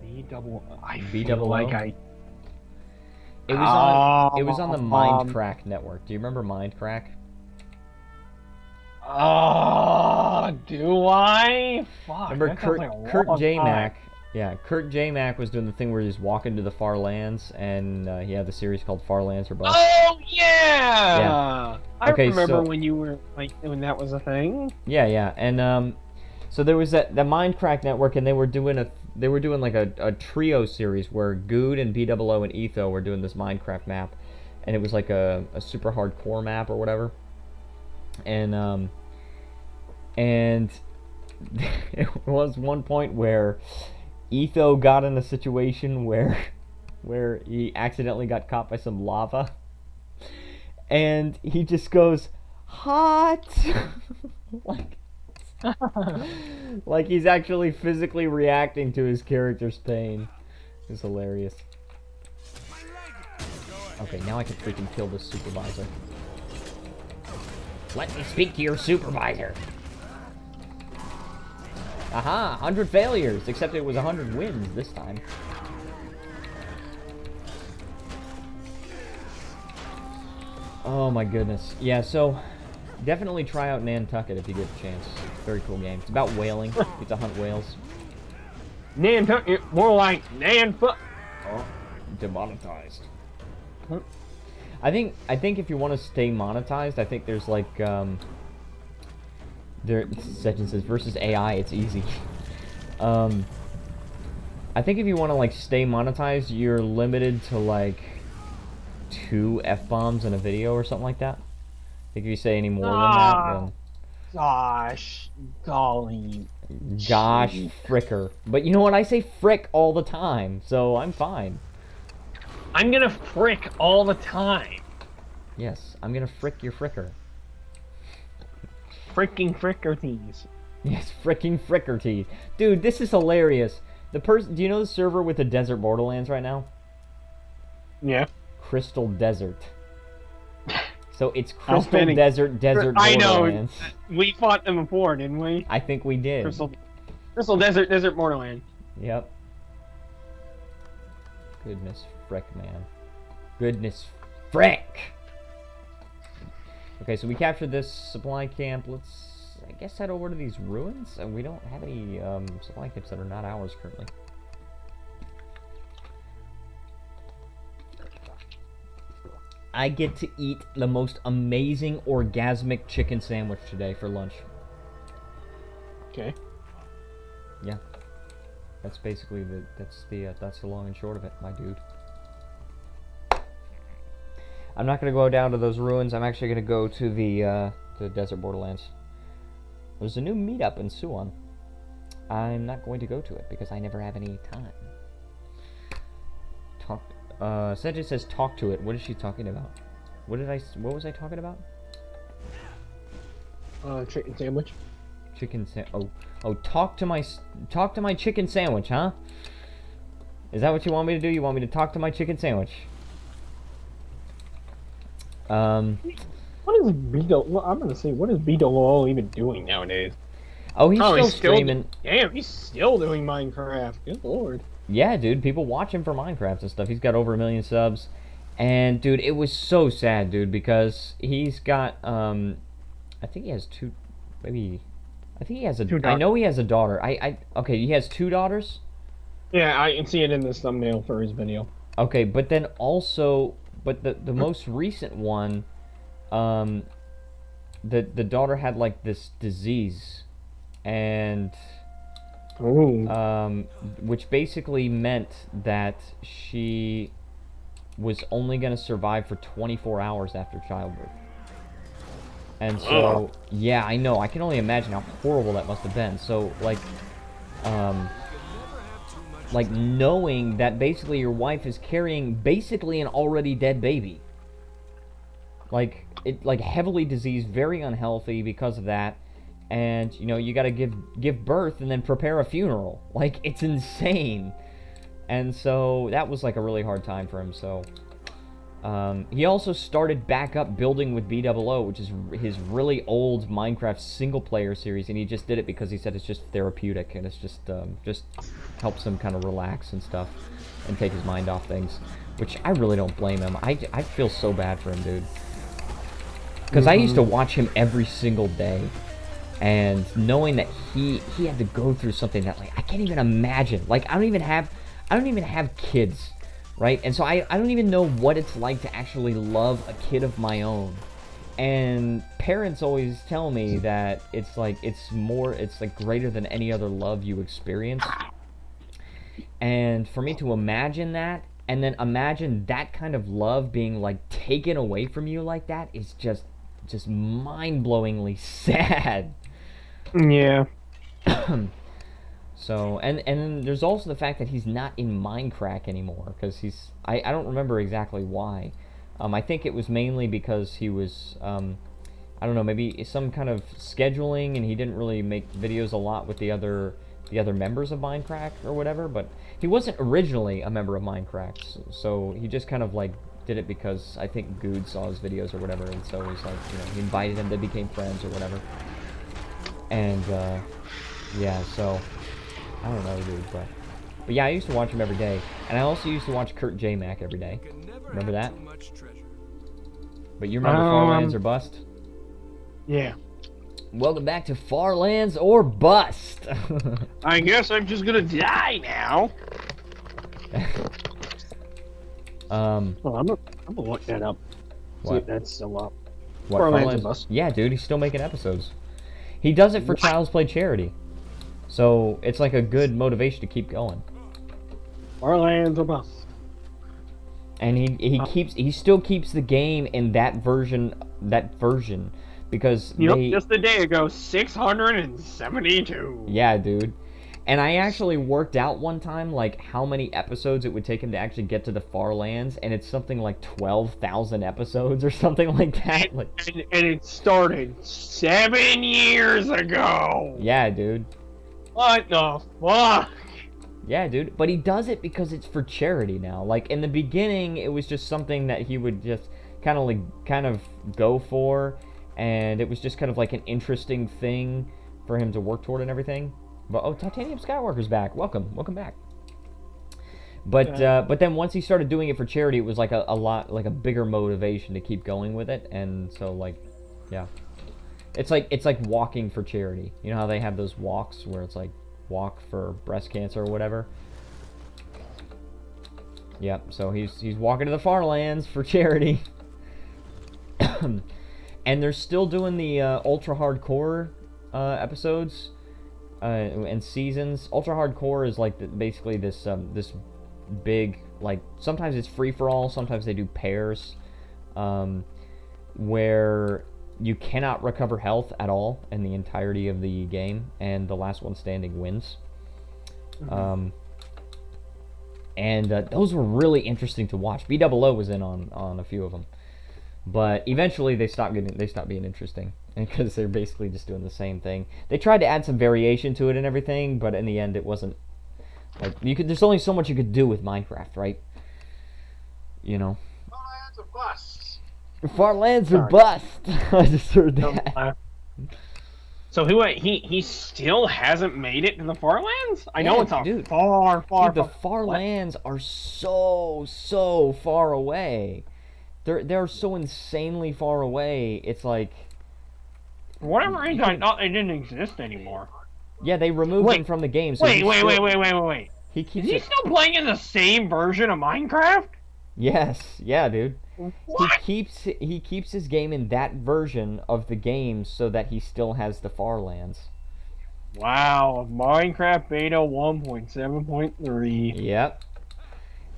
I BWO? feel like I... It was on the Mindcrack network. Do you remember Mindcrack? Do I? Fuck, Remember that sounds like a Kurt long J time. Mac? Yeah, Kurt J Mac was doing the thing where he's walking to the far lands, and he had the series called Far Lands or Bust. Oh yeah! Yeah. I Okay, remember so- when you were like when that was a thing. Yeah, and so there was the Mindcrack network, and they were doing like a trio series where Good and BWO and Etho were doing this Minecraft map, and it was like a super hardcore map or whatever, and there was one point where Etho got in a situation where he accidentally got caught by some lava, and he just goes hot like he's actually physically reacting to his character's pain. It's hilarious. Okay, now I can freaking kill this supervisor. Let me speak to your supervisor. Aha, 100 failures, except it was 100 wins this time. Oh my goodness. Yeah, so definitely try out Nantucket if you get a chance. Very cool game. It's about whaling. You get to hunt whales. Nantucket, more like Nanfuck. Oh, demonetized. I think if you want to stay monetized, I think there's like Session says versus AI, it's easy. I think if you want to like stay monetized, you're limited to like 2 F-bombs in a video or something like that. I think if you say any more than that, then Gosh, golly. gosh, fricker. But you know what? I say frick all the time, so I'm fine. I'm gonna frick all the time. Yes, I'm gonna frick your fricker. Freaking frickerties. Yes, fricking fricker teeth. Dude, this is hilarious. Do you know the server with the Desert Borderlands right now? Yeah. Crystal Desert. So it's How Crystal fitting. Desert I know. Borderlands. We fought them before, didn't we? I think we did. Crystal Desert Borderland. Yep. Goodness frick, man. Goodness frick! Okay, so we captured this supply camp. Let's, I guess, head over to these ruins. And we don't have any supply camps that are not ours currently. I get to eat the most amazing orgasmic chicken sandwich today for lunch. Okay. Yeah. That's basically that's the long and short of it, my dude. I'm not gonna go down to those ruins. I'm actually gonna go to the Desert Borderlands. There's a new meetup in Suwon. I'm not going to go to it because I never have any time. Sedge says talk to it. What is she talking about? What was I talking about? Chicken sandwich. Talk to my chicken sandwich, huh? Is that what you want me to do? You want me to talk to my chicken sandwich? What is Beto? Well, I'm gonna say, what is Beto even doing nowadays? Oh, he's still he's streaming. Damn, he's still doing Minecraft. Good lord. Yeah, dude, people watch him for Minecraft and stuff. He's got over 1 million subs, And dude, it was so sad, dude, because he's got I think he has two, maybe, I think he has a, I know he has a daughter. Okay, he has 2 daughters? Yeah, I can see it in this thumbnail for his video. Okay, but then also, but the most recent one, the daughter had like this disease, and which basically meant that she was only going to survive for 24 hours after childbirth. And so, yeah, I know, I can only imagine how horrible that must have been. So, like knowing that basically your wife is carrying basically an already dead baby. Like, heavily diseased, very unhealthy because of that. And, you know, you gotta give birth and then prepare a funeral. Like, it's insane. And so, that was, like, a really hard time for him, so... he also started back up building with WvW, which is his really old Minecraft single-player series, and he just did it because he said it's just therapeutic, and it's just helps him kind of relax and stuff, and take his mind off things, which I really don't blame him. I feel so bad for him, dude. Because I used to watch him every single day, and knowing that he had to go through something that, like, I can't even imagine. Like, I don't even have kids, right? And so I don't even know what it's like to actually love a kid of my own. And parents always tell me that it's like greater than any other love you experience. And for me to imagine that, and then imagine that kind of love being like taken away from you like that, is just mind-blowingly sad. Yeah. So, and then there's also the fact that he's not in Minecraft anymore, because I don't remember exactly why. I think it was mainly because he was, I don't know, maybe some kind of scheduling, and he didn't really make videos a lot with the other members of Minecraft or whatever, but he wasn't originally a member of Minecraft, so he just kind of, like, did it because I think Good saw his videos or whatever, and so he's like, you know, he invited him, they became friends or whatever. And, yeah, so... I don't know, dude, but yeah, I used to watch him every day, and I also used to watch Kurt J. Mac every day. Remember that? But you remember Farlands or Bust? Yeah. Welcome back to Farlands or Bust. I guess I'm just gonna die now. Well, I'm gonna look that up. What? See if that's still up. What, Farlands or Bust? Yeah, dude, he's still making episodes. He does it for Child's Play charity. So, it's like a good motivation to keep going. Farlands or Bust. And he still keeps the game in that version, because just a day ago, 672. Yeah, dude. And I actually worked out one time, like, how many episodes it would take him to actually get to the Farlands, and it's something like 12,000 episodes or something like that. And it started 7 years ago. Yeah, dude. What the fuck? Yeah, dude. But he does it because it's for charity now. Like, in the beginning, it was just something that he would just kind of go for, and it was just kind of like an interesting thing for him to work toward and everything. But, oh, Titanium Skywalker's back. Welcome back. But then once he started doing it for charity, it was like a bigger motivation to keep going with it, and so, like, yeah. It's like walking for charity. You know how they have those walks where it's like walk for breast cancer or whatever? Yep, so he's walking to the Farlands for charity. And they're still doing the ultra hardcore episodes and seasons. Ultra hardcore is like basically this this big, like, sometimes it's free for all, sometimes they do pairs, where you cannot recover health at all in the entirety of the game, and the last one standing wins. And those were really interesting to watch. WvW was in on a few of them, but eventually they stopped being interesting, because they're basically just doing the same thing. They tried to add some variation to it and everything, but in the end, it wasn't like there's only so much you could do with Minecraft, right? You know. Farlands or Bust. Farlands or Bust. I just heard that. So he still hasn't made it to the Far Lands? I know Yeah, it's a dude. far, Dude, the Far Lands are so far away. They're so insanely far away. It's like, For whatever reason, I thought they didn't exist anymore. yeah, they removed them from the game. So Wait. He keeps Is he still playing in the same version of Minecraft? Yes, yeah, dude. What? He keeps his game in that version of the game so that he still has the Far Lands. Wow, Minecraft Beta 1.7.3. Yep.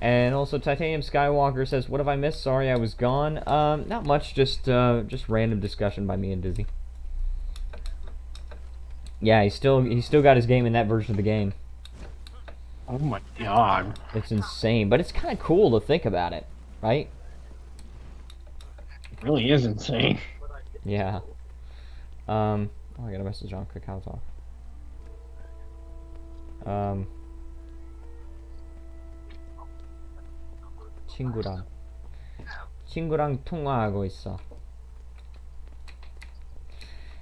And also Titanium Skywalker says, "What have I missed? Sorry, I was gone." Not much, just random discussion by me and Dizzy. Yeah, he's still got his game in that version of the game. Oh my god. It's insane, but it's kind of cool to think about it, right? It really is insane. Yeah. Oh, I got a message on Kakao Talk. 친구랑 통화하고 있어.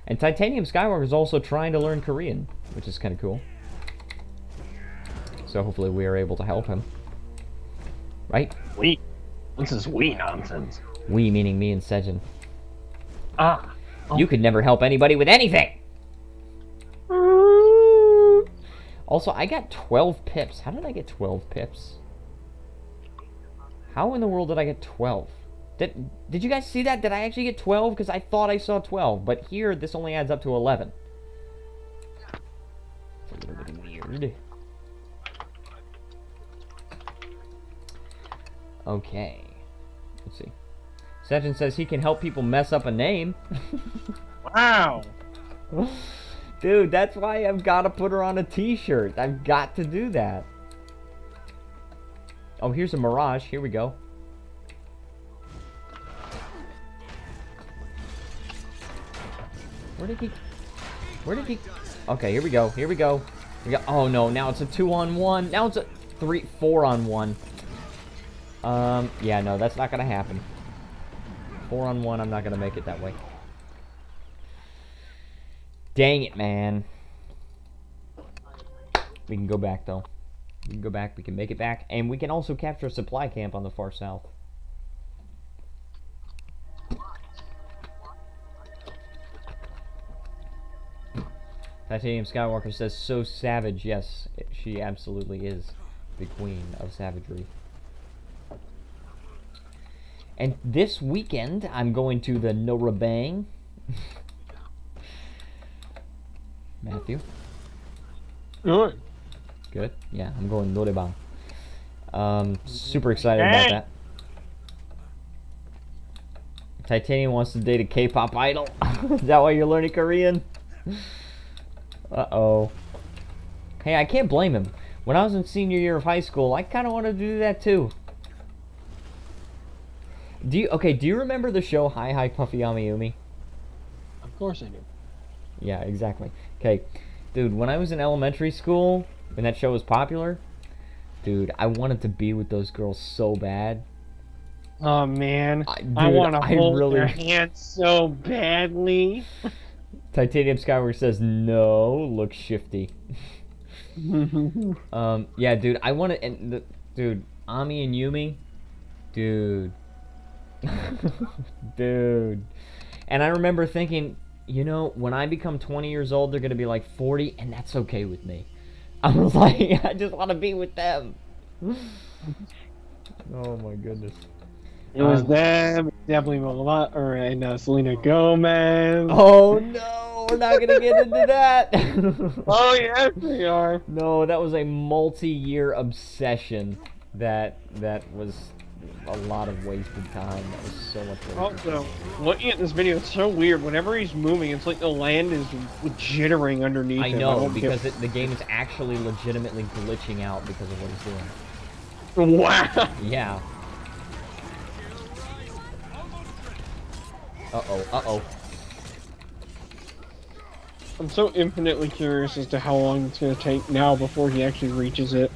And Titanium Skywalker is also trying to learn Korean, which is kind of cool. So hopefully we are able to help him. Right? We. This is we nonsense. We meaning me and Sejin. Ah. You could never help anybody with anything! Also, I got 12 pips. How did I get 12 pips? How in the world did I get 12? Did you guys see that? Did I actually get 12? Because I thought I saw 12, but here this only adds up to 11. It's a little bit weird. Okay. Let's see. Sejin says he can help people mess up a name. Wow. Dude, that's why I've got to put her on a t-shirt. I've got to do that. Oh, here's a Mirage. Here we go. Where did he... Okay, here we go. Here we go. Oh, no. Now it's a 2-on-1. Now it's a 4-on-1. Yeah, no, that's not going to happen. 4-on-1, I'm not going to make it that way. Dang it, man. We can go back, though. We can go back, we can make it back, and we can also capture a supply camp on the far south. Titanium Skywalker says, so savage. Yes, she absolutely is the queen of savagery. And this weekend, I'm going to the Norabang. Matthew? Good. Good? Yeah, I'm going Norabang. Super excited about that. Titanium wants to date a K-pop idol. Is that why you're learning Korean? Uh-oh. Hey, I can't blame him. When I was in senior year of high school, I kind of wanted to do that too. Do you remember the show Hi Hi Puffy Amiyumi? Of course I do. Yeah, exactly. Okay, dude, when I was in elementary school, when that show was popular, dude, I wanted to be with those girls so bad. Oh man, Dude, I want to hold really... their hands so badly. Titanium Skyward says no. Looks shifty. Yeah, dude, I want to. Dude, Ami and Yumi, dude, dude. And I remember thinking, you know, when I become 20 years old, they're gonna be like 40, and that's okay with me. I was like, I just want to be with them. Oh my goodness. It was them, definitely and Selena Gomez. Oh no, we're not gonna get into that. Oh yes, we are. No, that was a multi-year obsession. That was a lot of wasted time. That was so much wasted. Also, looking at this video, it's so weird. Whenever he's moving, it's like the land is jittering underneath him. I know, because the game is actually legitimately glitching out because of what he's doing. Wow. Yeah. Uh-oh, uh-oh. I'm so infinitely curious as to how long it's going to take now before he actually reaches it.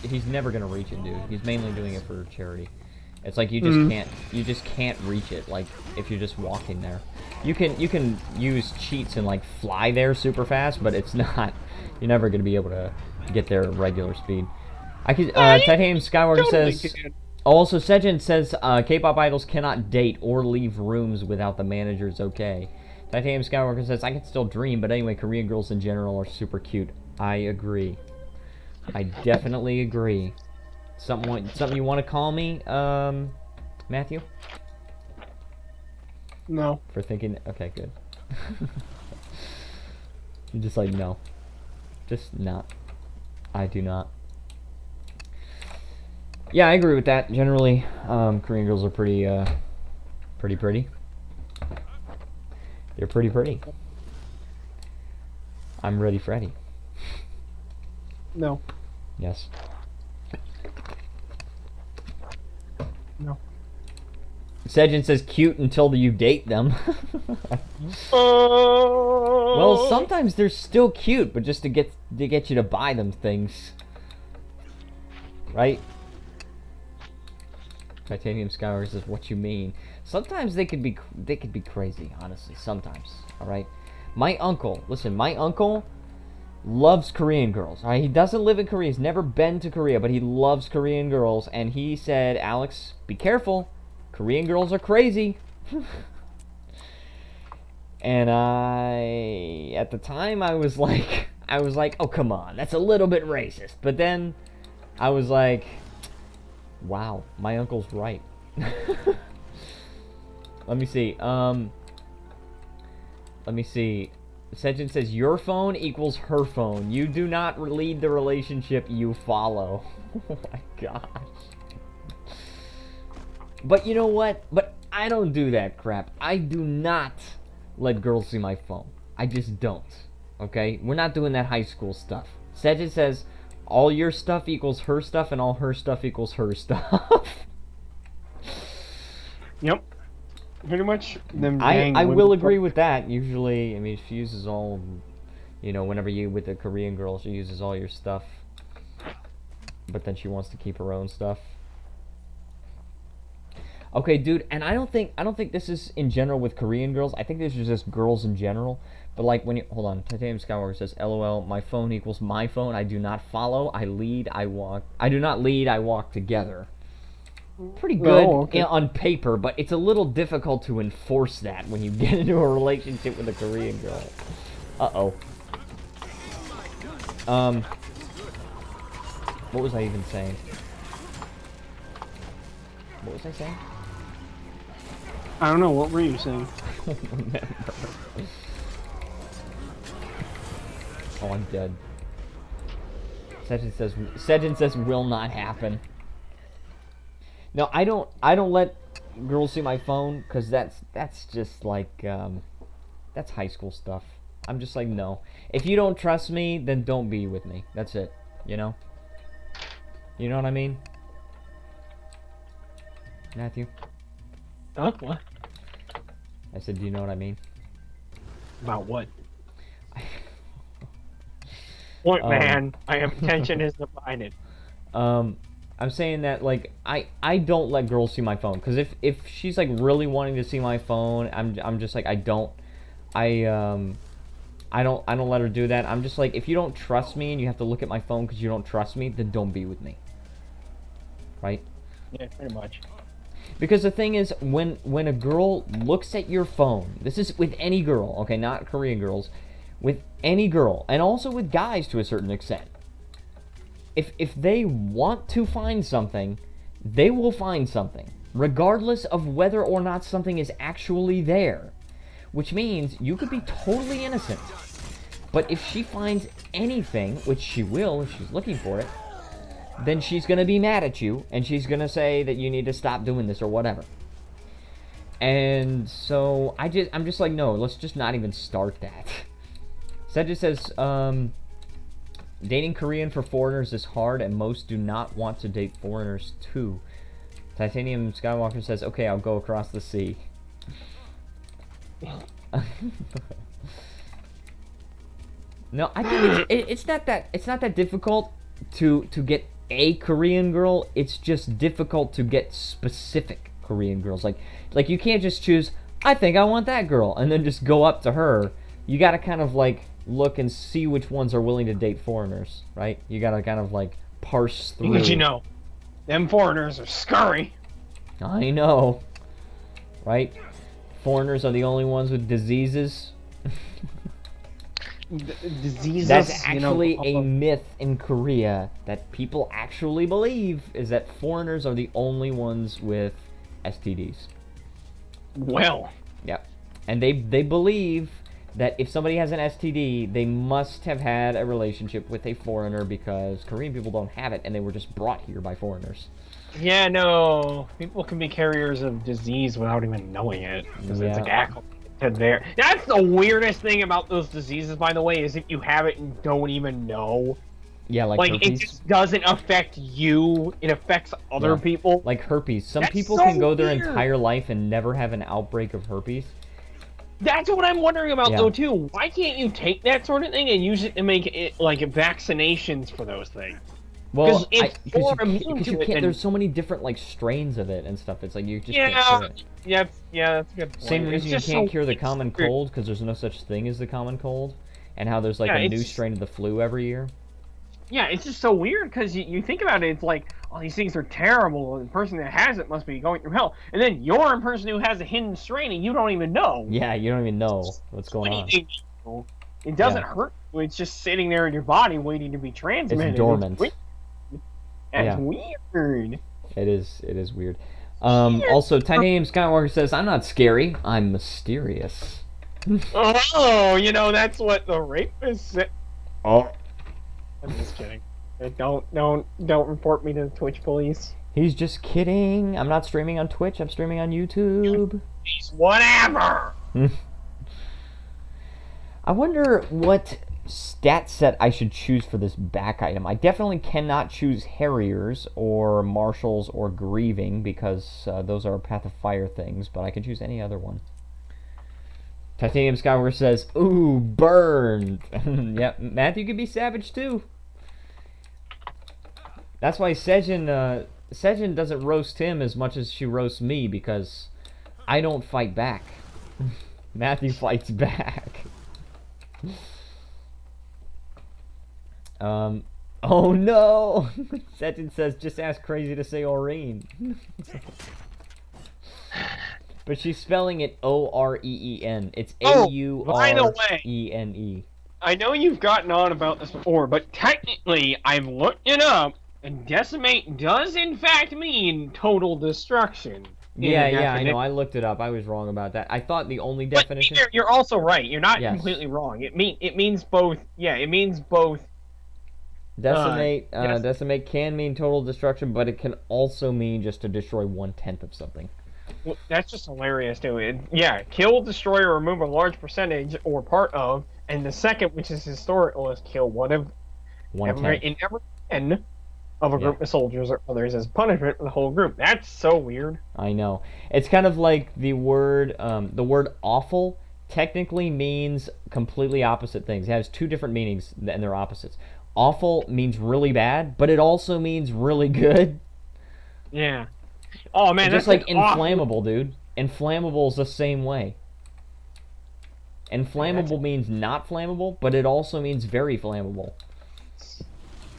He's never going to reach it, dude. He's mainly doing it for charity. It's like you just can't reach it. Like if you're just walking there, you can use cheats and like fly there super fast, but it's not. You're never gonna be able to get there at regular speed. I could. Titanium Skywalker says. Also, Sejin says K-pop idols cannot date or leave rooms without the manager's okay. Titanium Skywalker says I can still dream, but anyway, Korean girls in general are super cute. I agree. I definitely agree. Something you want to call me, Matthew? No. For thinking... Okay, good. You're just like, no. Just not. I do not. Yeah, I agree with that. Generally, Korean girls are pretty pretty. They're pretty pretty. I'm ready, Freddy. No. Yes. No. Sejin says cute until you date them. Well, sometimes they're still cute, but just to get you to buy them things, right? Titanium Skywalker says, "What you mean?" Sometimes they could be crazy, honestly. Sometimes, all right. My uncle, listen, my uncle loves Korean girls. All right, he doesn't live in Korea. He's never been to Korea, but he loves Korean girls. And he said, "Alex, be careful. Korean girls are crazy." And at the time, I was like, "Oh, come on, that's a little bit racist." But then, I was like, "Wow, my uncle's right." Let me see. Let me see. Sejin says, your phone equals her phone. You do not lead the relationship, you follow. Oh my gosh. But you know what? But I don't do that crap. I do not let girls see my phone. I just don't. Okay? We're not doing that high school stuff. Sejin says, all your stuff equals her stuff, and all her stuff equals her stuff. Yep. Pretty much. I will agree with that. Usually, I mean, she uses all, you know, whenever you with a Korean girl, she uses all your stuff. But then she wants to keep her own stuff. Okay, dude, and I don't think this is in general with Korean girls. I think this is just girls in general. But like when you hold on, Titanium Skywalker says, "LOL, my phone equals my phone. I do not follow. I lead. I walk. I do not lead. I walk together." Pretty good on paper, but it's a little difficult to enforce that when you get into a relationship with a Korean girl. Uh-oh. What was I even saying? What was I saying? I don't know. What were you saying? I don't remember. Oh, I'm dead. Sejin says will not happen. No, I don't let girls see my phone because that's just like that's high school stuff. I'm just like, no. If you don't trust me, then don't be with me. That's it. You know? You know what I mean? Matthew? Huh? What? I said, do you know what I mean? About what? What, man? I have attention is divided. I'm saying that, like, I don't let girls see my phone, because if she's like really wanting to see my phone, I'm just like, I don't let her do that. I'm just like, if you don't trust me and you have to look at my phone because you don't trust me, then don't be with me. Right? Yeah, pretty much. Because the thing is, when a girl looks at your phone, this is with any girl, okay, not Korean girls, with any girl, and also with guys to a certain extent. If they want to find something, they will find something, regardless of whether or not something is actually there. Which means you could be totally innocent. But if she finds anything, which she will if she's looking for it, then she's going to be mad at you, and she's going to say that you need to stop doing this or whatever. And so I'm just like, no, let's just not even start that. Sedja says, dating Korean for foreigners is hard, and most do not want to date foreigners too. Titanium Skywalker says, okay, I'll go across the sea. No, I think it's not that difficult to get a Korean girl. It's just difficult to get specific Korean girls. Like you can't just choose, I think I want that girl, and then just go up to her. You gotta kind of like look and see which ones are willing to date foreigners, right? You gotta kind of like parse through. Because you know, them foreigners are scurry. I know, right? Foreigners are the only ones with diseases. Diseases. That's actually a myth in Korea that people actually believe, is that foreigners are the only ones with STDs. Well. Yep. And they believe that if somebody has an STD, they must have had a relationship with a foreigner because Korean people don't have it and they were just brought here by foreigners. Yeah, no. People can be carriers of disease without even knowing it. Because it's like acclimated there. That's the weirdest thing about those diseases, by the way, is if you have it and don't even know. Yeah, like herpes. It just doesn't affect you. It affects other people. Like herpes. Some That's people so can go their weird. entire life and never have an outbreak of herpes. That's what I'm wondering about, though, too. Why can't you take that sort of thing and use it to make it, like, vaccinations for those things? Well, because you can't. There's so many different like strains of it and stuff. It's like you just can't cure it. Yeah, that's a good point. Same reason you can't cure the common cold, because there's no such thing as the common cold, and how there's like a new strain of the flu every year. Yeah, it's just so weird because you think about it. It's like, oh, these things are terrible. And the person that has it must be going through hell, and then you're a person who has a hidden strain and you don't even know. Yeah, you don't even know what's going on. It doesn't hurt you. It's just sitting there in your body waiting to be transmitted. It's dormant. That's weird. It is weird. Also, Titanium Skywalker says, I'm not scary, I'm mysterious. Oh, you know, that's what the rapist said. Oh. I'm just kidding. Don't report me to the Twitch police. He's just kidding. I'm not streaming on Twitch, I'm streaming on YouTube. Whatever! I wonder what stat set I should choose for this back item. I definitely cannot choose Harriers or Marshals or Grieving because those are Path of Fire things, but I can choose any other one. Titanium Skywalker says, ooh, burned. Yep, Matthew could be savage too. That's why Sejin doesn't roast him as much as she roasts me, because I don't fight back. Matthew fights back. Oh no! Sejin says, just ask Crazy to say Oreen. But she's spelling it O-R-E-E-N. It's A-U-R-E-N-E. I know you've gotten on about this before, but technically, I've looked it up, and decimate does in fact mean total destruction. Yeah, I know. I looked it up. I was wrong about that. I thought the only definition... But you're also right. You're not completely wrong. It means both. Yeah, it means both. Decimate, decimate can mean total destruction, but it can also mean just to destroy 1/10 of something. Well, that's just hilarious, too. Kill, destroy, or remove a large percentage or part of, and the second, which is historical, is kill one of every 10 of a group of soldiers or others as punishment for the whole group. That's so weird. I know. It's kind of like the word awful technically means completely opposite things. It has two different meanings, and they're opposites. Awful means really bad, but it also means really good. Yeah. Oh man, just like inflammable, dude. Inflammable is the same way. Inflammable means not flammable, but it also means very flammable.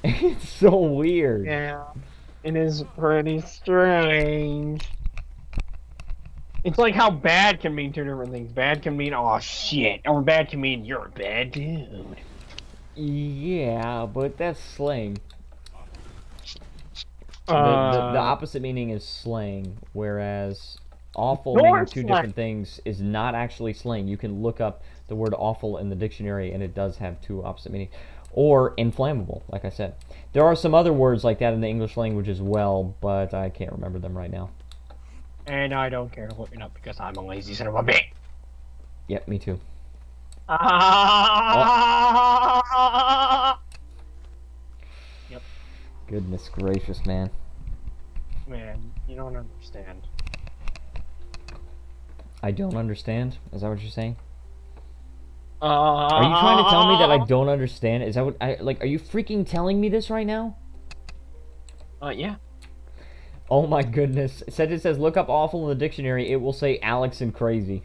It's so weird. Yeah, it is pretty strange. It's like how bad can mean two different things. Bad can mean, oh shit, or bad can mean you're a bad dude. Yeah, but that's slang. The opposite meaning is slang, whereas awful meaning two different things is not actually slang. You can look up the word awful in the dictionary, and it does have two opposite meanings. Or inflammable, like I said. There are some other words like that in the English language as well, but I can't remember them right now. And I don't care to look it up because I'm a lazy son of a bitch. Yep, me too. Yep. Goodness gracious, man. Man, you don't understand. I don't understand? Is that what you're saying? Are you trying to tell me that I don't understand? Is that what are you freaking telling me this right now? Yeah. Oh my goodness. It says, look up awful in the dictionary. It will say Alex and crazy.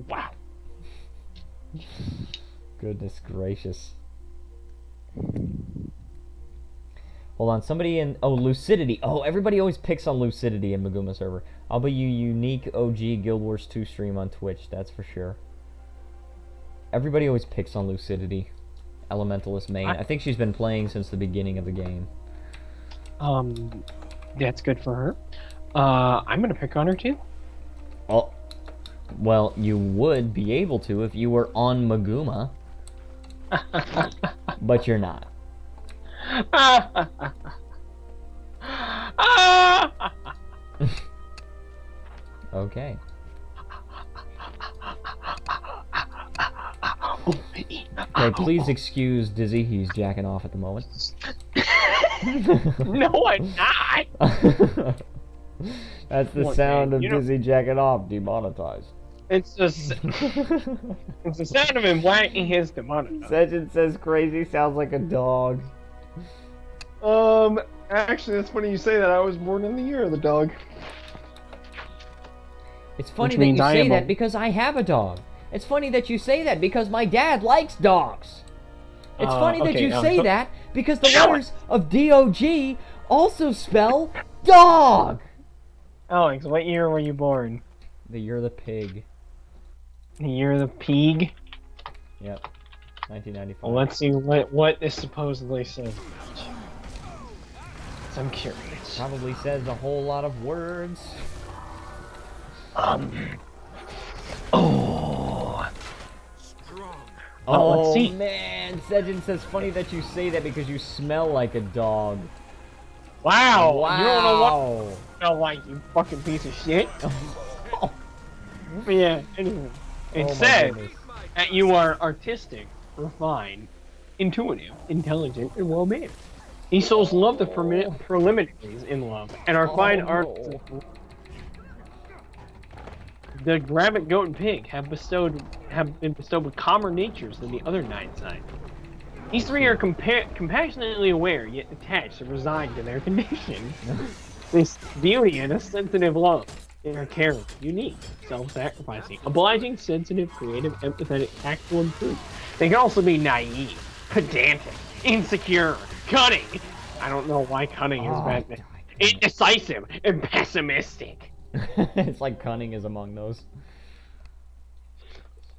Wow. Goodness gracious. Hold on, somebody in... Oh, Lucidity. Oh, everybody always picks on Lucidity in Maguma server. I'll be your unique OG Guild Wars 2 stream on Twitch, that's for sure. Everybody always picks on Lucidity. Elementalist main. I think she's been playing since the beginning of the game. That's good for her. I'm gonna pick on her too. Oh, well, you would be able to if you were on Maguma. But you're not. Okay. Okay, please excuse Dizzy, he's jacking off at the moment. No, I'm not. That's the sound of Dizzy jacking off, demonetized. It's just it's the sound of him whacking his demonetized. Sejin says crazy sounds like a dog. Actually, that's funny you say that. I was born in the year of the dog. It's funny that you say that because I have a dog. It's funny that you say that because my dad likes dogs. It's funny that you say that because the letters of D-O-G also spell dog. Alex, what year were you born? The year of the pig. The year of the pig? Yep. 1995. Well, let's see what this supposedly says. I'm curious. Probably says a whole lot of words. Oh, let's see. Man, Sejin says funny that you say that because you smell like a dog. Wow. Wow. You don't know what you smell like, you fucking piece of shit. But yeah, anyway. It says that you are artistic, refined, intuitive, intelligent, and well-mannered. These souls love the preliminaries in love, and are fine artists. The rabbit, goat, and pig have been bestowed with calmer natures than the other 9 signs. These 3 are compassionately aware, yet attached and resigned to their condition. This beauty and a sensitive love. They are caring, unique, self-sacrificing, obliging, sensitive, creative, empathetic, tactful, and prudent. They can also be naive, pedantic, insecure, cunning. I don't know why cunning is bad. Indecisive and pessimistic. It's like cunning is among those.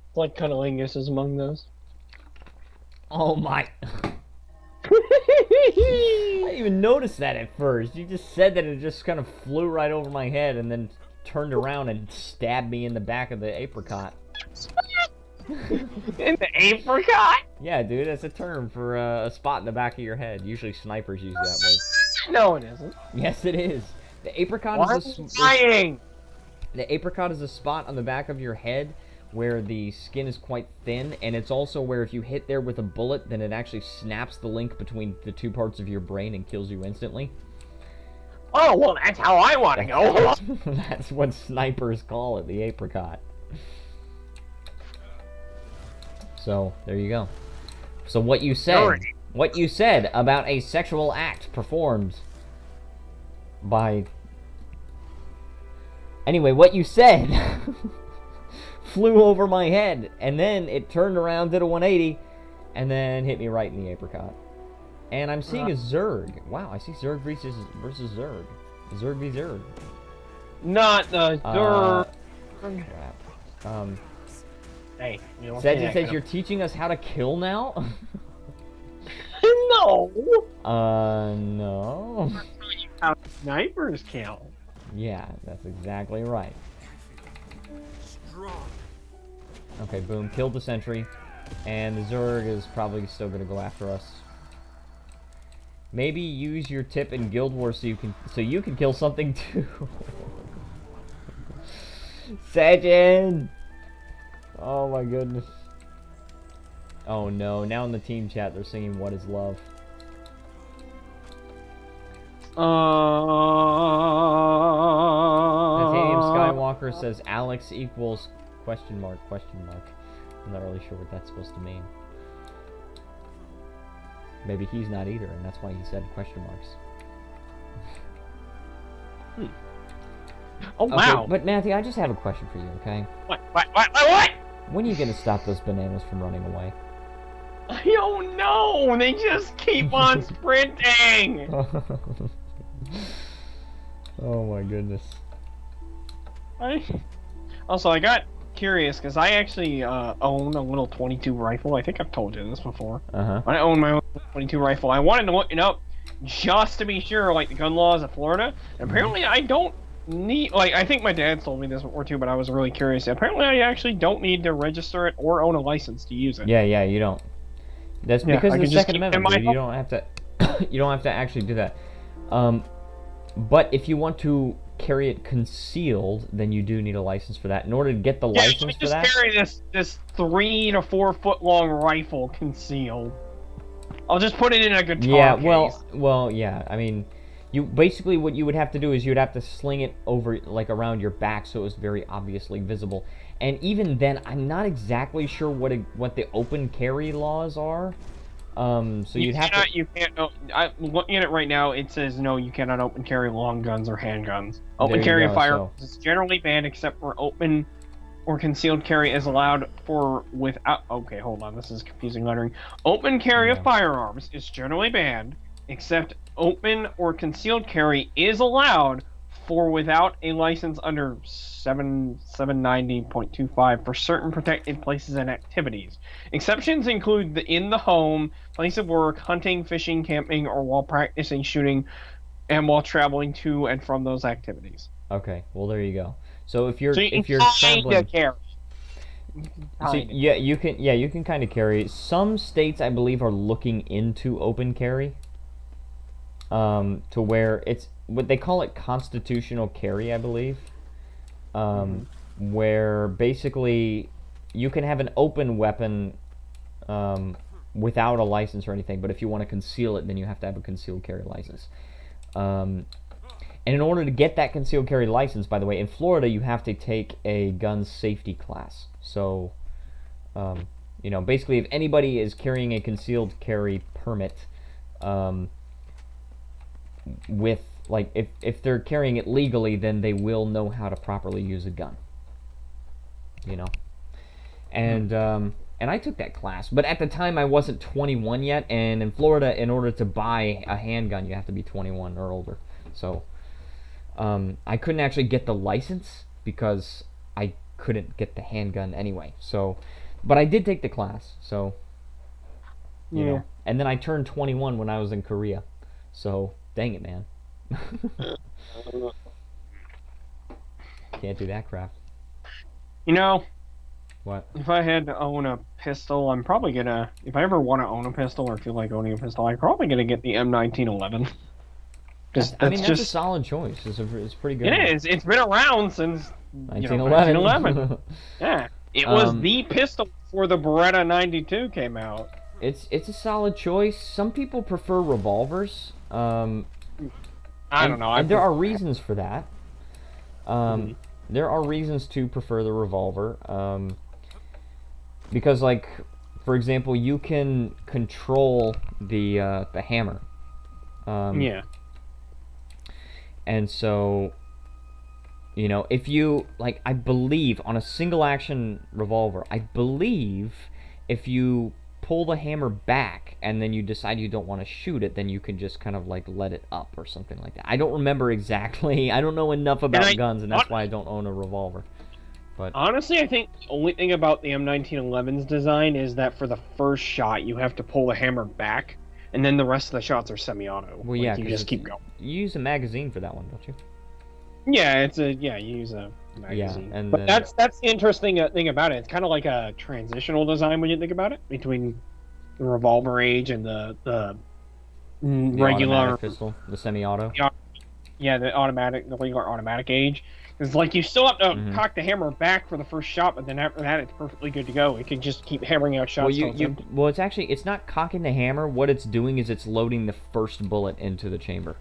It's like cunnilingus is among those. Oh my. I didn't even notice that at first. You just said that, it just kind of flew right over my head and then turned around and stabbed me in the back of the apricot. In the apricot? Yeah, dude, that's a term for a spot in the back of your head. Usually snipers use that word. No, it isn't. Yes, it is. The apricot the apricot is a spot on the back of your head where the skin is quite thin, and it's also where if you hit there with a bullet, then it actually snaps the link between the 2 parts of your brain and kills you instantly. Oh, well, that's how I want to go. That's what snipers call it, the apricot. So, there you go. So what you said about a sexual act performed by... Anyway, what you said flew over my head, and then it turned around, did a 180, and then hit me right in the apricot. And I'm seeing a Zerg. Wow, I see Zerg versus Zerg. Zerg v Zerg. Not the Zerg. Crap. Hey, you don't Sejin says you're teaching us how to kill now? No! No. How snipers kill. Yeah, that's exactly right. Okay, boom, killed the sentry. And the Zerg is probably still gonna go after us. Maybe use your tip in Guild Wars so you can kill something too. Sejin! Oh my goodness. Oh no, now in the team chat they're singing What is Love. Titanium Skywalker says Alex equals question mark. I'm not really sure what that's supposed to mean. Maybe he's not either, and that's why he said question marks. Oh, wow. Okay, but Matthew, I just have a question for you, okay? What? When are you gonna stop those bananas from running away? I don't know. They just keep on sprinting. Oh my goodness. Also, I got curious because I actually own a little 22 rifle. I think I've told you this before. I own my own 22 rifle. I wanted to look it up just to be sure, like the gun laws of Florida. And apparently, I don't need. Like, I think my dad told me this before too, but I was really curious. Apparently, I actually don't need to register it or own a license to use it. Yeah, you don't. That's because of the Second Amendment. Dude. My... You don't have to. You don't have to actually do that. But if you want to carry it concealed, then you do need a license for that. In order to get the license for that, just carry this 3 to 4 foot long rifle concealed. I'll just put it in a guitar case. well, yeah. I mean, you basically what you would have to do is you'd have to sling it over like around your back so it was very obviously visible. And even then, I'm not exactly sure what the open carry laws are. So you'd have to. You can't. I'm looking at it right now. It says no. You cannot open carry long guns or handguns. Open carry of firearms is generally banned, except for open or concealed carry is allowed for without. Okay, hold on. This is confusing lettering. Open carry of firearms is generally banned, except open or concealed carry is allowed for without a license under 790.25 for certain protected places and activities. Exceptions include in the home, place of work, hunting, fishing, camping, or while practicing shooting, and while traveling to and from those activities. Okay, well there you go. So if you're traveling, carry. So, you can kind of carry. Some states, I believe, are looking into open carry. To where it's what they call it constitutional carry, I believe. Where basically you can have an open weapon without a license or anything, but if you want to conceal it, then you have to have a concealed carry license. And in order to get that concealed carry license, by the way, in Florida, you have to take a gun safety class. So, you know, basically, if anybody is carrying a concealed carry permit, with like if they're carrying it legally, then they will know how to properly use a gun. You know, and I took that class, but at the time I wasn't 21 yet, and in Florida, in order to buy a handgun, you have to be 21 or older. So I couldn't actually get the license because I couldn't get the handgun anyway. So, but I did take the class. So, you know, and then I turned 21 when I was in Korea. So. Dang it, man. Can't do that crap. You know, what? If I had to own a pistol, I'm probably gonna, if I ever want to own a pistol or feel like owning a pistol, I'm probably gonna get the M1911. I mean, that's a solid choice. It's pretty good. It is. It's been around since 1911. 1911. Yeah. It was the pistol before the Beretta 92 came out. It's a solid choice. Some people prefer revolvers. I don't know. And there are reasons for that. There are reasons to prefer the revolver. Because, like, for example, you can control the hammer. Yeah. And so, you know, if you, like, I believe on a single action revolver, I believe if you pull the hammer back and then you decide you don't want to shoot it, then you can just kind of like let it up or something like that. I don't remember exactly. I don't know enough about guns, and that's why I don't own a revolver. But honestly, I think the only thing about the M1911's design is that for the first shot you have to pull the hammer back, and then the rest of the shots are semi-auto. Well, like, you just keep going. You use a magazine for that one, don't you? Yeah, you use a magazine. Yeah, and but that's the interesting thing about it. It's kind of like a transitional design when you think about it, between the revolver age and the regular pistol, the semi-auto. Yeah, the regular automatic age. It's like you still have to cock the hammer back for the first shot, but then after that, it's perfectly good to go. It can just keep hammering out shots. Well, it's not cocking the hammer. What it's doing is it's loading the first bullet into the chamber.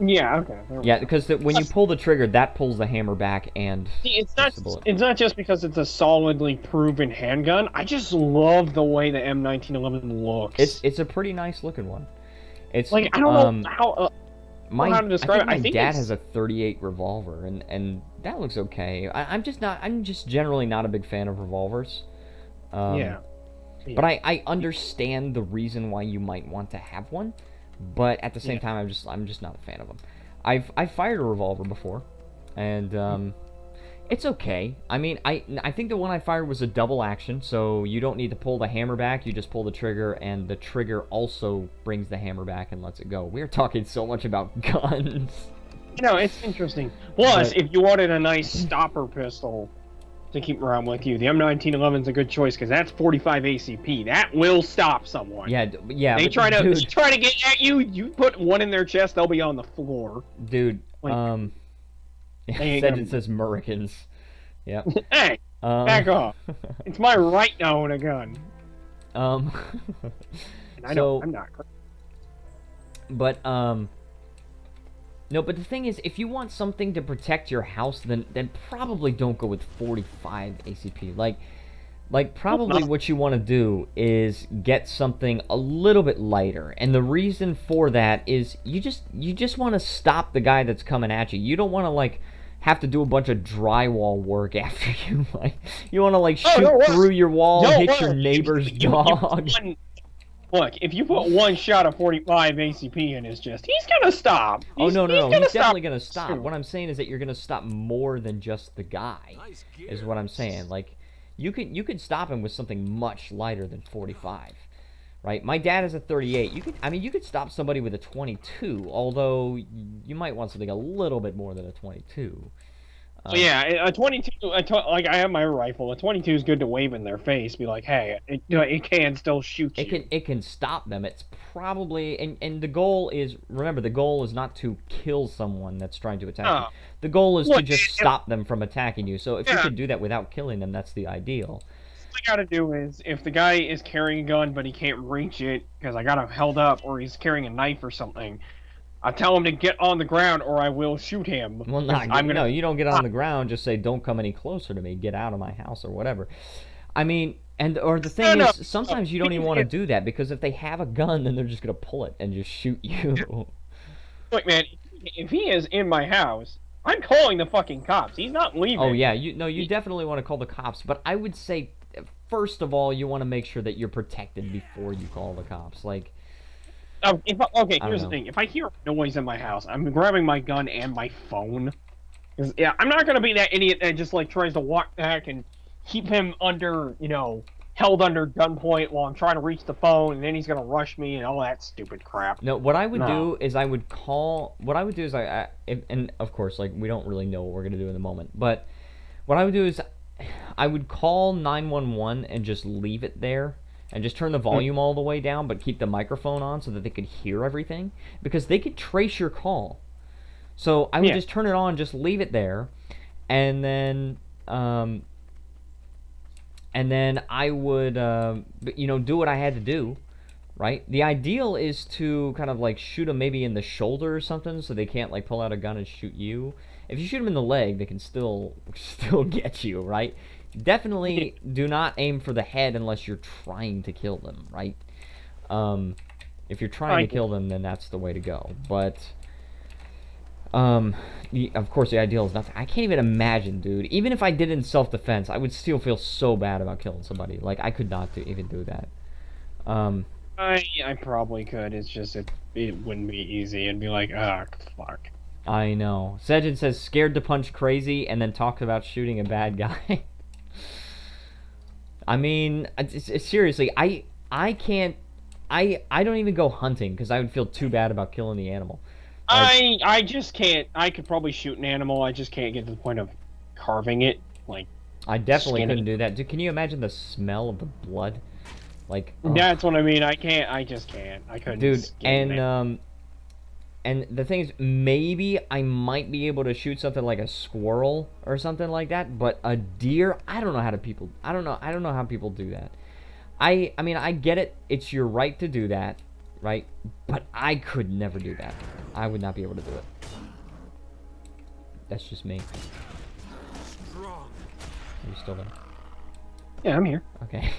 Yeah. Okay. Yeah, because when you pull the trigger, that pulls the hammer back and. See, it's not just because it's a solidly proven handgun. I just love the way the M1911 looks. It's a pretty nice looking one. It's like I don't know how. how to describe it. My I think dad it's... has a 38 revolver, and that looks okay. I'm just generally not a big fan of revolvers. Yeah. But I understand the reason why you might want to have one, but at the same time, I'm just not a fan of them. I've fired a revolver before, and it's okay. I mean, I think the one I fired was a double action, so you don't need to pull the hammer back. You just pull the trigger, and the trigger also brings the hammer back and lets it go. We're talking so much about guns. No, it's interesting. Plus, if you wanted a nice stopper pistol to keep around with you, the M1911 is a good choice because that's 45 ACP. That will stop someone. Yeah, yeah. They try to get at you. You put one in their chest, they'll be on the floor. Dude, Like, it says Americans. Yep. Hey, back off. It's my right to own a gun. And I know I'm not. But no, but the thing is, if you want something to protect your house, then probably don't go with 45 ACP. Like probably what you want to do is get something a little bit lighter. And the reason for that is you just want to stop the guy that's coming at you. You don't want to like have to do a bunch of drywall work after you. Like you want to like shoot through your wall, hit your neighbor's dog. Look, if you put one shot of 45 ACP in his chest, he's gonna stop. No, he's definitely gonna stop. What I'm saying is that you're gonna stop more than just the guy. Is what I'm saying. Like, you could stop him with something much lighter than 45, right? My dad has a 38. You could stop somebody with a 22. Although you might want something a little bit more than a 22. Yeah, a 22, like I have my rifle. A 22 is good to wave in their face, be like, hey, it can still shoot you. It can stop them. It's probably, and the goal is, remember, the goal is not to kill someone that's trying to attack you. The goal is to just stop them from attacking you. So if you can do that without killing them, that's the ideal. What I gotta do is, if the guy is carrying a gun but he can't reach it because I got him held up, or he's carrying a knife or something, I tell him to get on the ground or I will shoot him. Well, no, you don't get on the ground. Just say, don't come any closer to me. Get out of my house or whatever. I mean, or the thing is, sometimes you don't even want to do that because if they have a gun, then they're just going to pull it and just shoot you. Look, man, if he is in my house, I'm calling the fucking cops. He's not leaving. Oh, yeah. You definitely want to call the cops. But I would say, first of all, you want to make sure that you're protected before you call the cops. Like... here's the thing. If I hear noise in my house, I'm grabbing my gun and my phone. Yeah, I'm not gonna be that idiot that just like tries to walk back and keep him under, held under gunpoint while I'm trying to reach the phone, and then he's gonna rush me and all that stupid crap. No, what I would do is I would call. What I would do is and of course, like we don't really know what we're gonna do in the moment, but what I would do is I would call 911 and just leave it there. And just turn the volume all the way down, but keep the microphone on so that they could hear everything. Because they could trace your call. So I would just turn it on, just leave it there. And then I would, do what I had to do. Right? The ideal is to kind of like shoot them maybe in the shoulder or something so they can't like pull out a gun and shoot you. If you shoot them in the leg, they can still get you, right? Definitely do not aim for the head unless you're trying to kill them, right? If you're trying to kill them, then that's the way to go. But, of course, the ideal is nothing. I can't even imagine, dude. Even if I did it in self-defense, I would still feel so bad about killing somebody. Like, I could not even do that. I probably could. It's just, it wouldn't be easy. It'd be like, fuck. I know. Sejin says, scared to punch crazy, and then talks about shooting a bad guy. I mean, seriously, I can't, I don't even go hunting because I would feel too bad about killing the animal. Like, I just can't. I could probably shoot an animal. I just can't get to the point of carving it. Like, I definitely couldn't do that. Dude, can you imagine the smell of the blood? Like, that's what I mean. I can't. I just can't. I couldn't. Dude, and the thing is, maybe I might be able to shoot something like a squirrel or something like that, but a deer, I don't know how people do that. I mean, I get it. It's your right to do that, right? But I could never do that. I would not be able to do it. That's just me. Are you still there? Yeah, I'm here. Okay.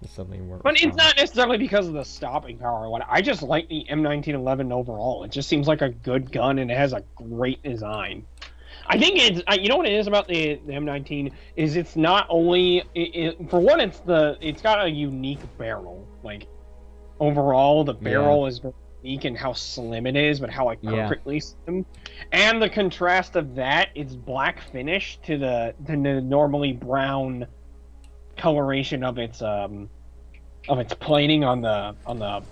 Suddenly weren't But it's responding. not necessarily because of the stopping power or what. I just like the M1911 overall. It just seems like a good gun and it has a great design. I think it's you know what it is about the M19 is it's not only for one it's got a unique barrel. Like overall the barrel is very unique in how slim it is, but how like perfectly slim. And the contrast of that is black finish to the normally brown coloration of its plating on the what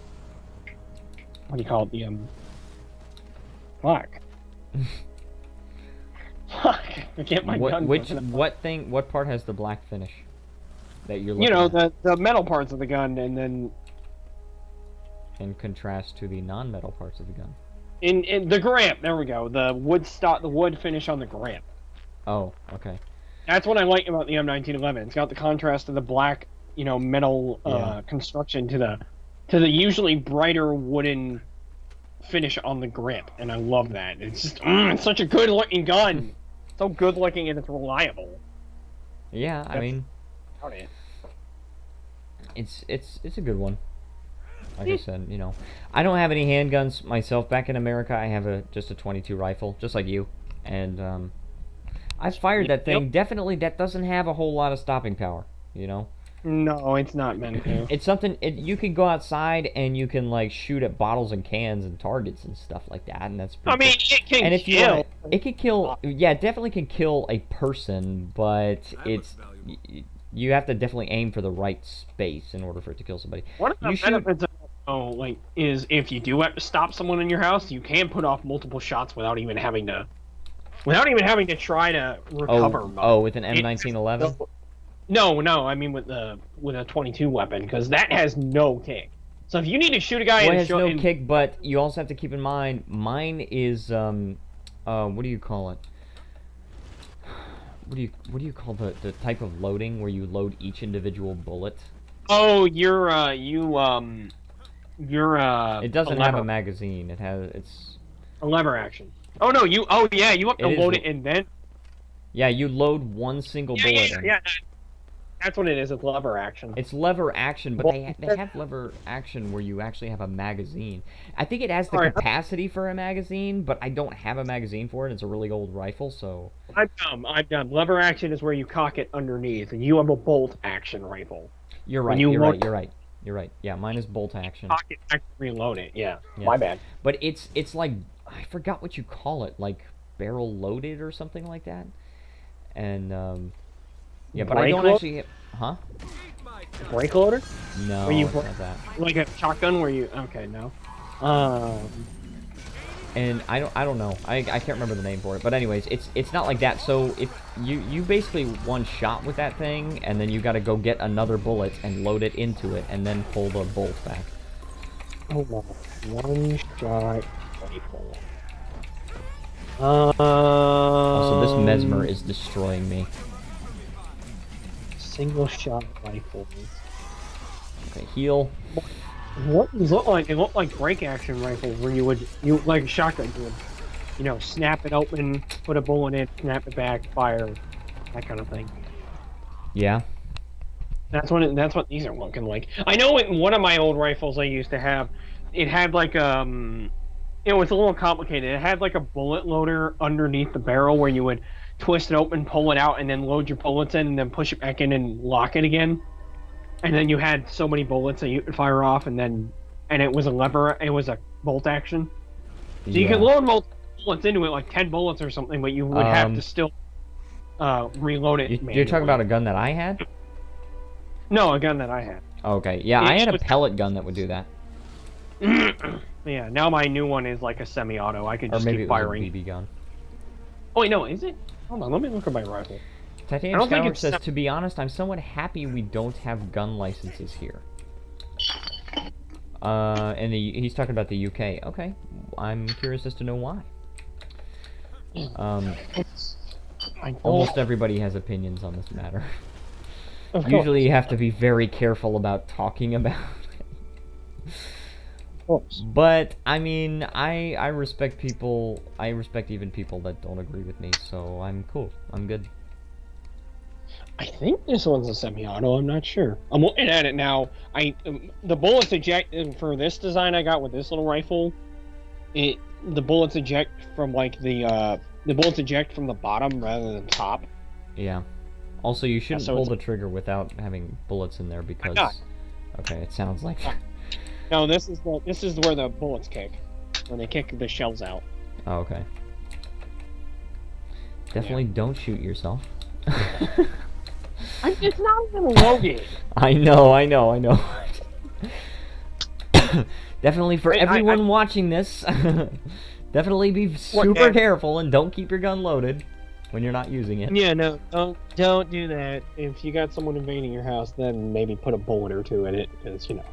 do you call it, the fuck. Fuck, I get my gun. What part has the black finish that you're looking You know, at? the metal parts of the gun, and then in contrast to the non-metal parts of the gun. In the gramp, there we go. The wood finish on the gramp. Oh, okay. That's what I like about the M1911. It's got the contrast of the black, you know, metal construction to the usually brighter wooden finish on the grip, and I love that. It's just it's such a good looking gun. So good looking and it's reliable. Yeah, I mean, it's a good one. Like I said, you know, I don't have any handguns myself. Back in America, I have just a .22 rifle, just like you, and I fired that thing. Definitely, that doesn't have a whole lot of stopping power, you know. No, it's not meant to. It's something you can go outside and you can like shoot at bottles and cans and targets and stuff like that, and that's pretty cool. It can kill. It can kill. Yeah, it definitely can kill a person, but you have to definitely aim for the right space in order for it to kill somebody. One of the benefits of is if you do have to stop someone in your house, you can put off multiple shots without even having to try to recover. With an M1911. No, I mean with a .22 weapon, because that has no kick. So if you need to shoot a guy, it has no kick, but you also have to keep in mind, mine is what do you call it? What do you call the type of loading where you load each individual bullet? Oh, it doesn't have a magazine. It's a lever action. Oh no, you have to load it and then. Yeah, you load one single bullet. Yeah. That's what it is. It's lever action. It's lever action, but they have lever action where you actually have a magazine. I think it has the capacity for a magazine, but I don't have a magazine for it. It's a really old rifle, so. I'm dumb. Lever action is where you cock it underneath, and you have a bolt action rifle. You're right. You're right. Yeah, mine is bolt action. Cock it back, reload it. Yeah. My bad. But it's like, I forgot what you call it, like barrel loaded or something like that, and yeah, but I don't actually. Huh? Brake loader? No, it's not that. Like a shotgun where you? Okay, no. And I don't know. I can't remember the name for it. But anyways, it's not like that. So if you basically one shot with that thing, and then you got to go get another bullet and load it into it, and then pull the bolt back. Hold on. One shot rifle. Also, this mesmer is destroying me. Single shot rifles. Okay, heal. What does it look like? It looked like break action rifles where you like a shotgun, you would, you know, snap it open, put a bullet in, snap it back, fire, that kind of thing. Yeah. That's what these are looking like. I know in one of my old rifles I used to have, it had like it was a little complicated. It had like a bullet loader underneath the barrel where you would twist it open, pull it out, and then load your bullets in, and then push it back in and lock it again. And then you had so many bullets that you could fire off, and it was a bolt action. So you could load multiple bullets into it, like 10 bullets or something, but you would have to still reload it. You're talking about a gun that I had? No, a gun that I had. Okay, yeah, I had a pellet gun that would do that. Yeah, now my new one is like a semi-auto. I can just keep firing. Or maybe it was a BB gun. Oh wait, no, is it? Hold on, let me look at my rifle. Titanium Skyward says, to be honest, I'm somewhat happy we don't have gun licenses here. And he's talking about the UK. Okay, I'm curious as to know why. Almost everybody has opinions on this matter. Usually you have to be very careful about talking about it. Of course. But, I mean, I respect people, I respect even people that don't agree with me, so I'm cool. I'm good. I think this one's a semi-auto. I'm not sure. I'm looking at it now. The bullets eject for this design I got with this little rifle. The bullets eject from like the bullets eject from the bottom rather than top. Yeah. Also, you shouldn't so pull the trigger without having bullets in there because. Okay, it sounds like. No, this is where the bullets kick when they kick the shells out. Oh, okay. Definitely don't shoot yourself. It's not even loaded. I know. Definitely for everyone watching this, definitely be super careful and don't keep your gun loaded when you're not using it. Yeah, no, don't do that. If you got someone invading your house, then maybe put a bullet or two in it, because you know.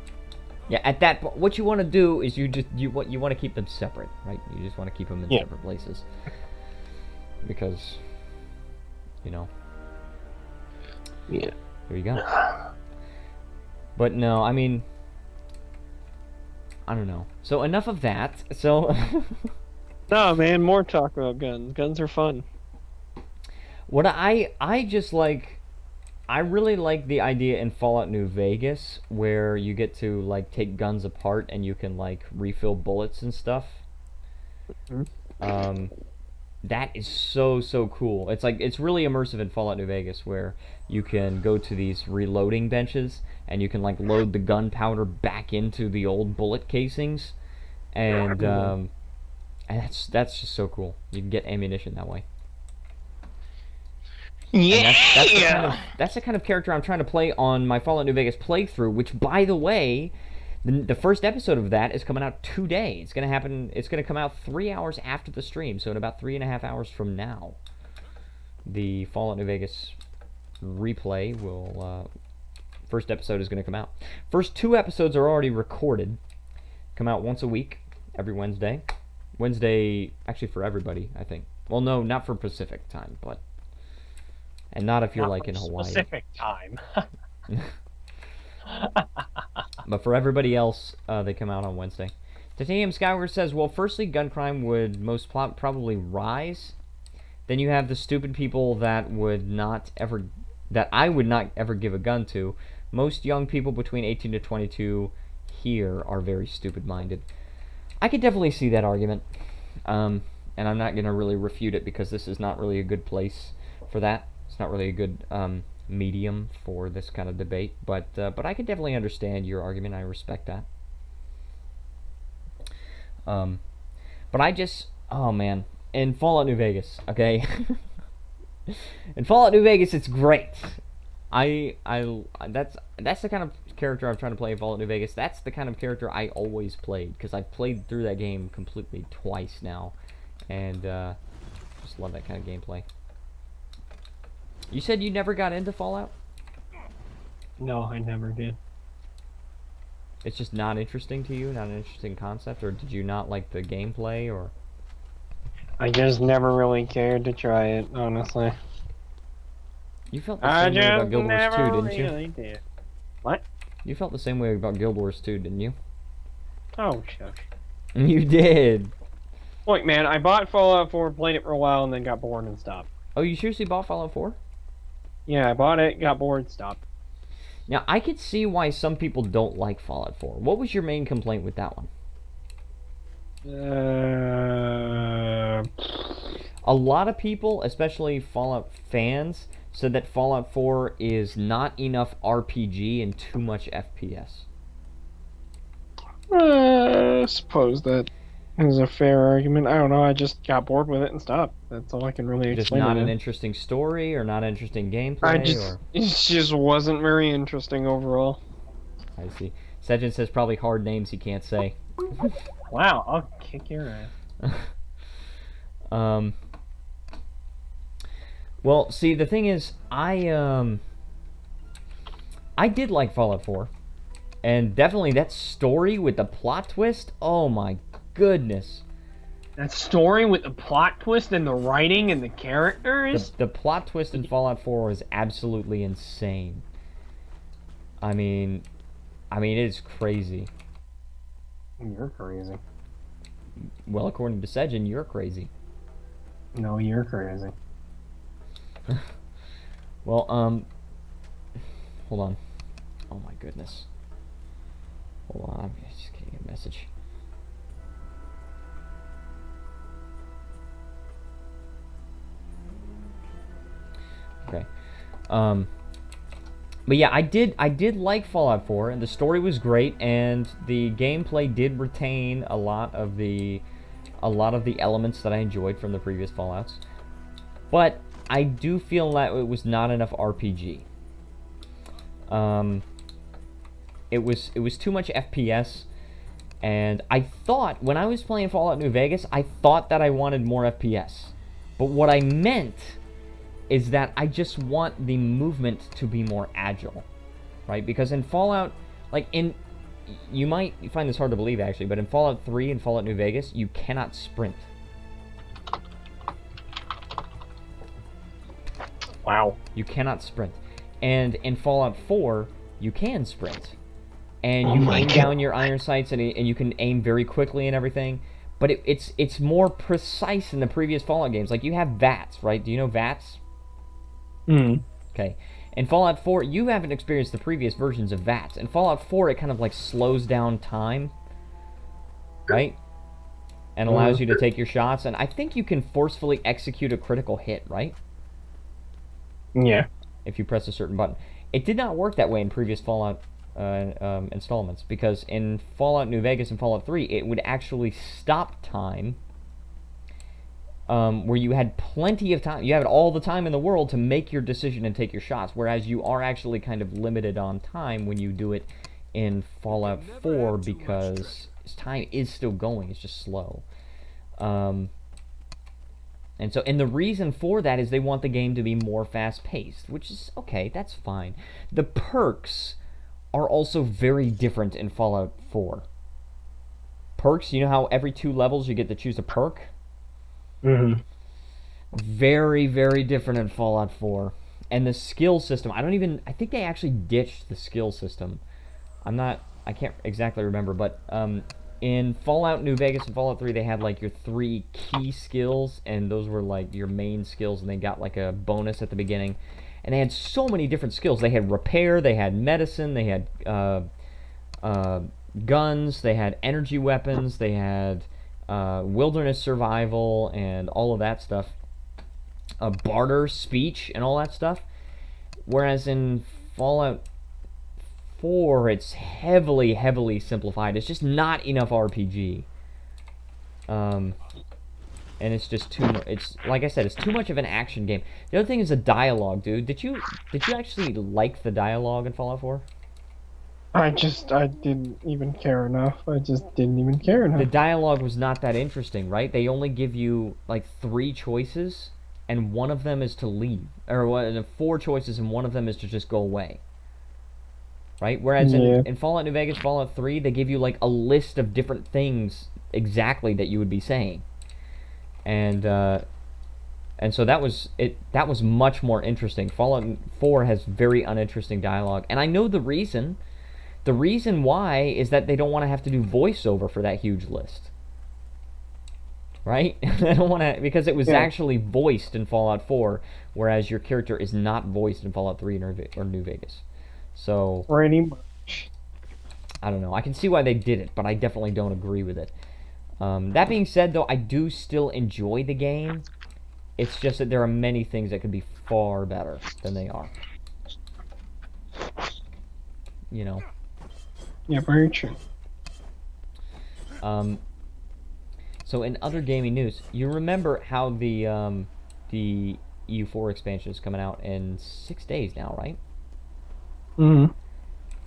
Yeah, at that point, what you want to do is you want to keep them separate, right? You just want to keep them in separate places because, you know. Yeah. Here you go. But no, I mean, I don't know. So enough of that. So. No, man, more talk about guns. Guns are fun. What I just like. I really like the idea in Fallout New Vegas where you get to like take guns apart and you can like refill bullets and stuff. That is so cool. It's like it's really immersive in Fallout New Vegas where you can go to these reloading benches and you can like load the gunpowder back into the old bullet casings, and that's just so cool. You can get ammunition that way. Yeah, that's the kind of character I'm trying to play on my Fallout New Vegas playthrough, which, by the way, the first episode of that is coming out today. It's gonna come out 3 hours after the stream, so in about 3.5 hours from now, the Fallout New Vegas replay will first episode is gonna come out. First 2 episodes are already recorded. Come out once a week, every Wednesday. Wednesday, actually for everybody, I think. Well, no, not for Pacific time, but. And not if you're like in Hawaii. Pacific time. But for everybody else, they come out on Wednesday. Titanium Skyward says, well, firstly, gun crime would most probably rise. Then you have the stupid people that I would not ever give a gun to. Most young people between 18 to 22 here are very stupid-minded. I could definitely see that argument. And I'm not going to really refute it because this is not really a good place for that. It's not really a good medium for this kind of debate, but I can definitely understand your argument. I respect that. But I just, oh man, in Fallout New Vegas, okay, in Fallout New Vegas, it's great. That's the kind of character I'm trying to play in Fallout New Vegas. That's the kind of character I always played because I've played through that game completely twice now, and just love that kind of gameplay. You said you never got into Fallout? No, I never did. It's just not interesting to you? Not an interesting concept? Or did you not like the gameplay? Or I just never really cared to try it, honestly. You felt the same way about Guild Wars 2, didn't you? Really did. What? You felt the same way about Guild Wars 2, didn't you? Oh, shucks. You did! Look, man, I bought Fallout 4, played it for a while, and then got bored and stopped. Oh, you seriously bought Fallout 4? Yeah, I bought it, got bored, stopped. Now, I could see why some people don't like Fallout 4. What was your main complaint with that one? A lot of people, especially Fallout fans, said that Fallout 4 is not enough RPG and too much FPS. I suppose that is a fair argument. I don't know, I just got bored with it and stopped. That's all I can really explain. Just not an interesting story or not interesting gameplay? It just wasn't very interesting overall. I see. Sejin says probably hard names he can't say. Wow, I'll kick your ass. Well, see, the thing is, I did like Fallout 4. And definitely that story with the plot twist, oh my goodness. That story with the plot twist and the writing and the characters? The plot twist in Fallout 4 is absolutely insane. I mean, it is crazy. You're crazy. Well, according to Sejin, you're crazy. No, you're crazy. Well, hold on. Oh my goodness. Hold on, I'm just getting a message. Okay. But yeah, I did like Fallout 4, and the story was great, and the gameplay did retain a lot of the elements that I enjoyed from the previous Fallouts. But I do feel that it was not enough RPG. It was too much FPS, and I thought when I was playing Fallout New Vegas, I thought that I wanted more FPS. But what I meant is that I just want the movement to be more agile, right? Because in Fallout, you might find this hard to believe actually, but in Fallout 3 and Fallout New Vegas, you cannot sprint. Wow. You cannot sprint. And in Fallout 4, you can sprint. And you aim down your iron sights, and you can aim very quickly and everything. But it's more precise in the previous Fallout games. Like, you have VATS, right? Do you know VATS? Okay. In Fallout 4, you haven't experienced the previous versions of VATS. In Fallout 4, it kind of, like, slows down time. Right? And allows you to take your shots. And I think you can forcefully execute a critical hit, right? Yeah. If you press a certain button. It did not work that way in previous Fallout installments, because in Fallout New Vegas and Fallout 3, it would actually stop time, where you had plenty of time. You had all the time in the world to make your decision and take your shots, whereas you are actually kind of limited on time when you do it in Fallout 4, because time is still going, it's just slow. And the reason for that is they want the game to be more fast-paced, which is okay, that's fine. The perks are also very different in Fallout 4. Perks, you know how every 2 levels you get to choose a perk? Mm-hmm. Very, very different in Fallout 4. And the skill system, I think they actually ditched the skill system. I can't exactly remember, but in Fallout New Vegas and Fallout 3, they had like your 3 key skills, and those were like your main skills, and they got like a bonus at the beginning. And they had so many different skills. They had repair, they had medicine, they had guns, they had energy weapons, they had wilderness survival, and all of that stuff. Barter, speech, and all that stuff. Whereas in Fallout 4, it's heavily, heavily simplified. It's just not enough RPG. And it's just too much. It's like I said, it's too much of an action game. The other thing is the dialogue, dude. Did you actually like the dialogue in Fallout 4? I didn't even care enough. I just didn't even care enough. The dialogue was not that interesting, right? They only give you like 3 choices, and one of them is to leave, or 4 choices, and one of them is to just go away. Right? Whereas in Fallout New Vegas, Fallout 3, they give you like a list of different things exactly that you would be saying. And so that was much more interesting. Fallout 4 has very uninteresting dialogue, and I know the reason. The reason why is that they don't want to have to do voiceover for that huge list. Right? They don't want to, because it was actually voiced in Fallout 4, whereas your character is not voiced in Fallout 3 or New Vegas. So pretty much. I don't know. I can see why they did it, but I definitely don't agree with it. That being said, though, I do still enjoy the game. It's just that there are many things that could be far better than they are. You know. Yeah, very true. So in other gaming news, you remember how the EU4 expansion is coming out in 6 days now, right? Mm-hmm.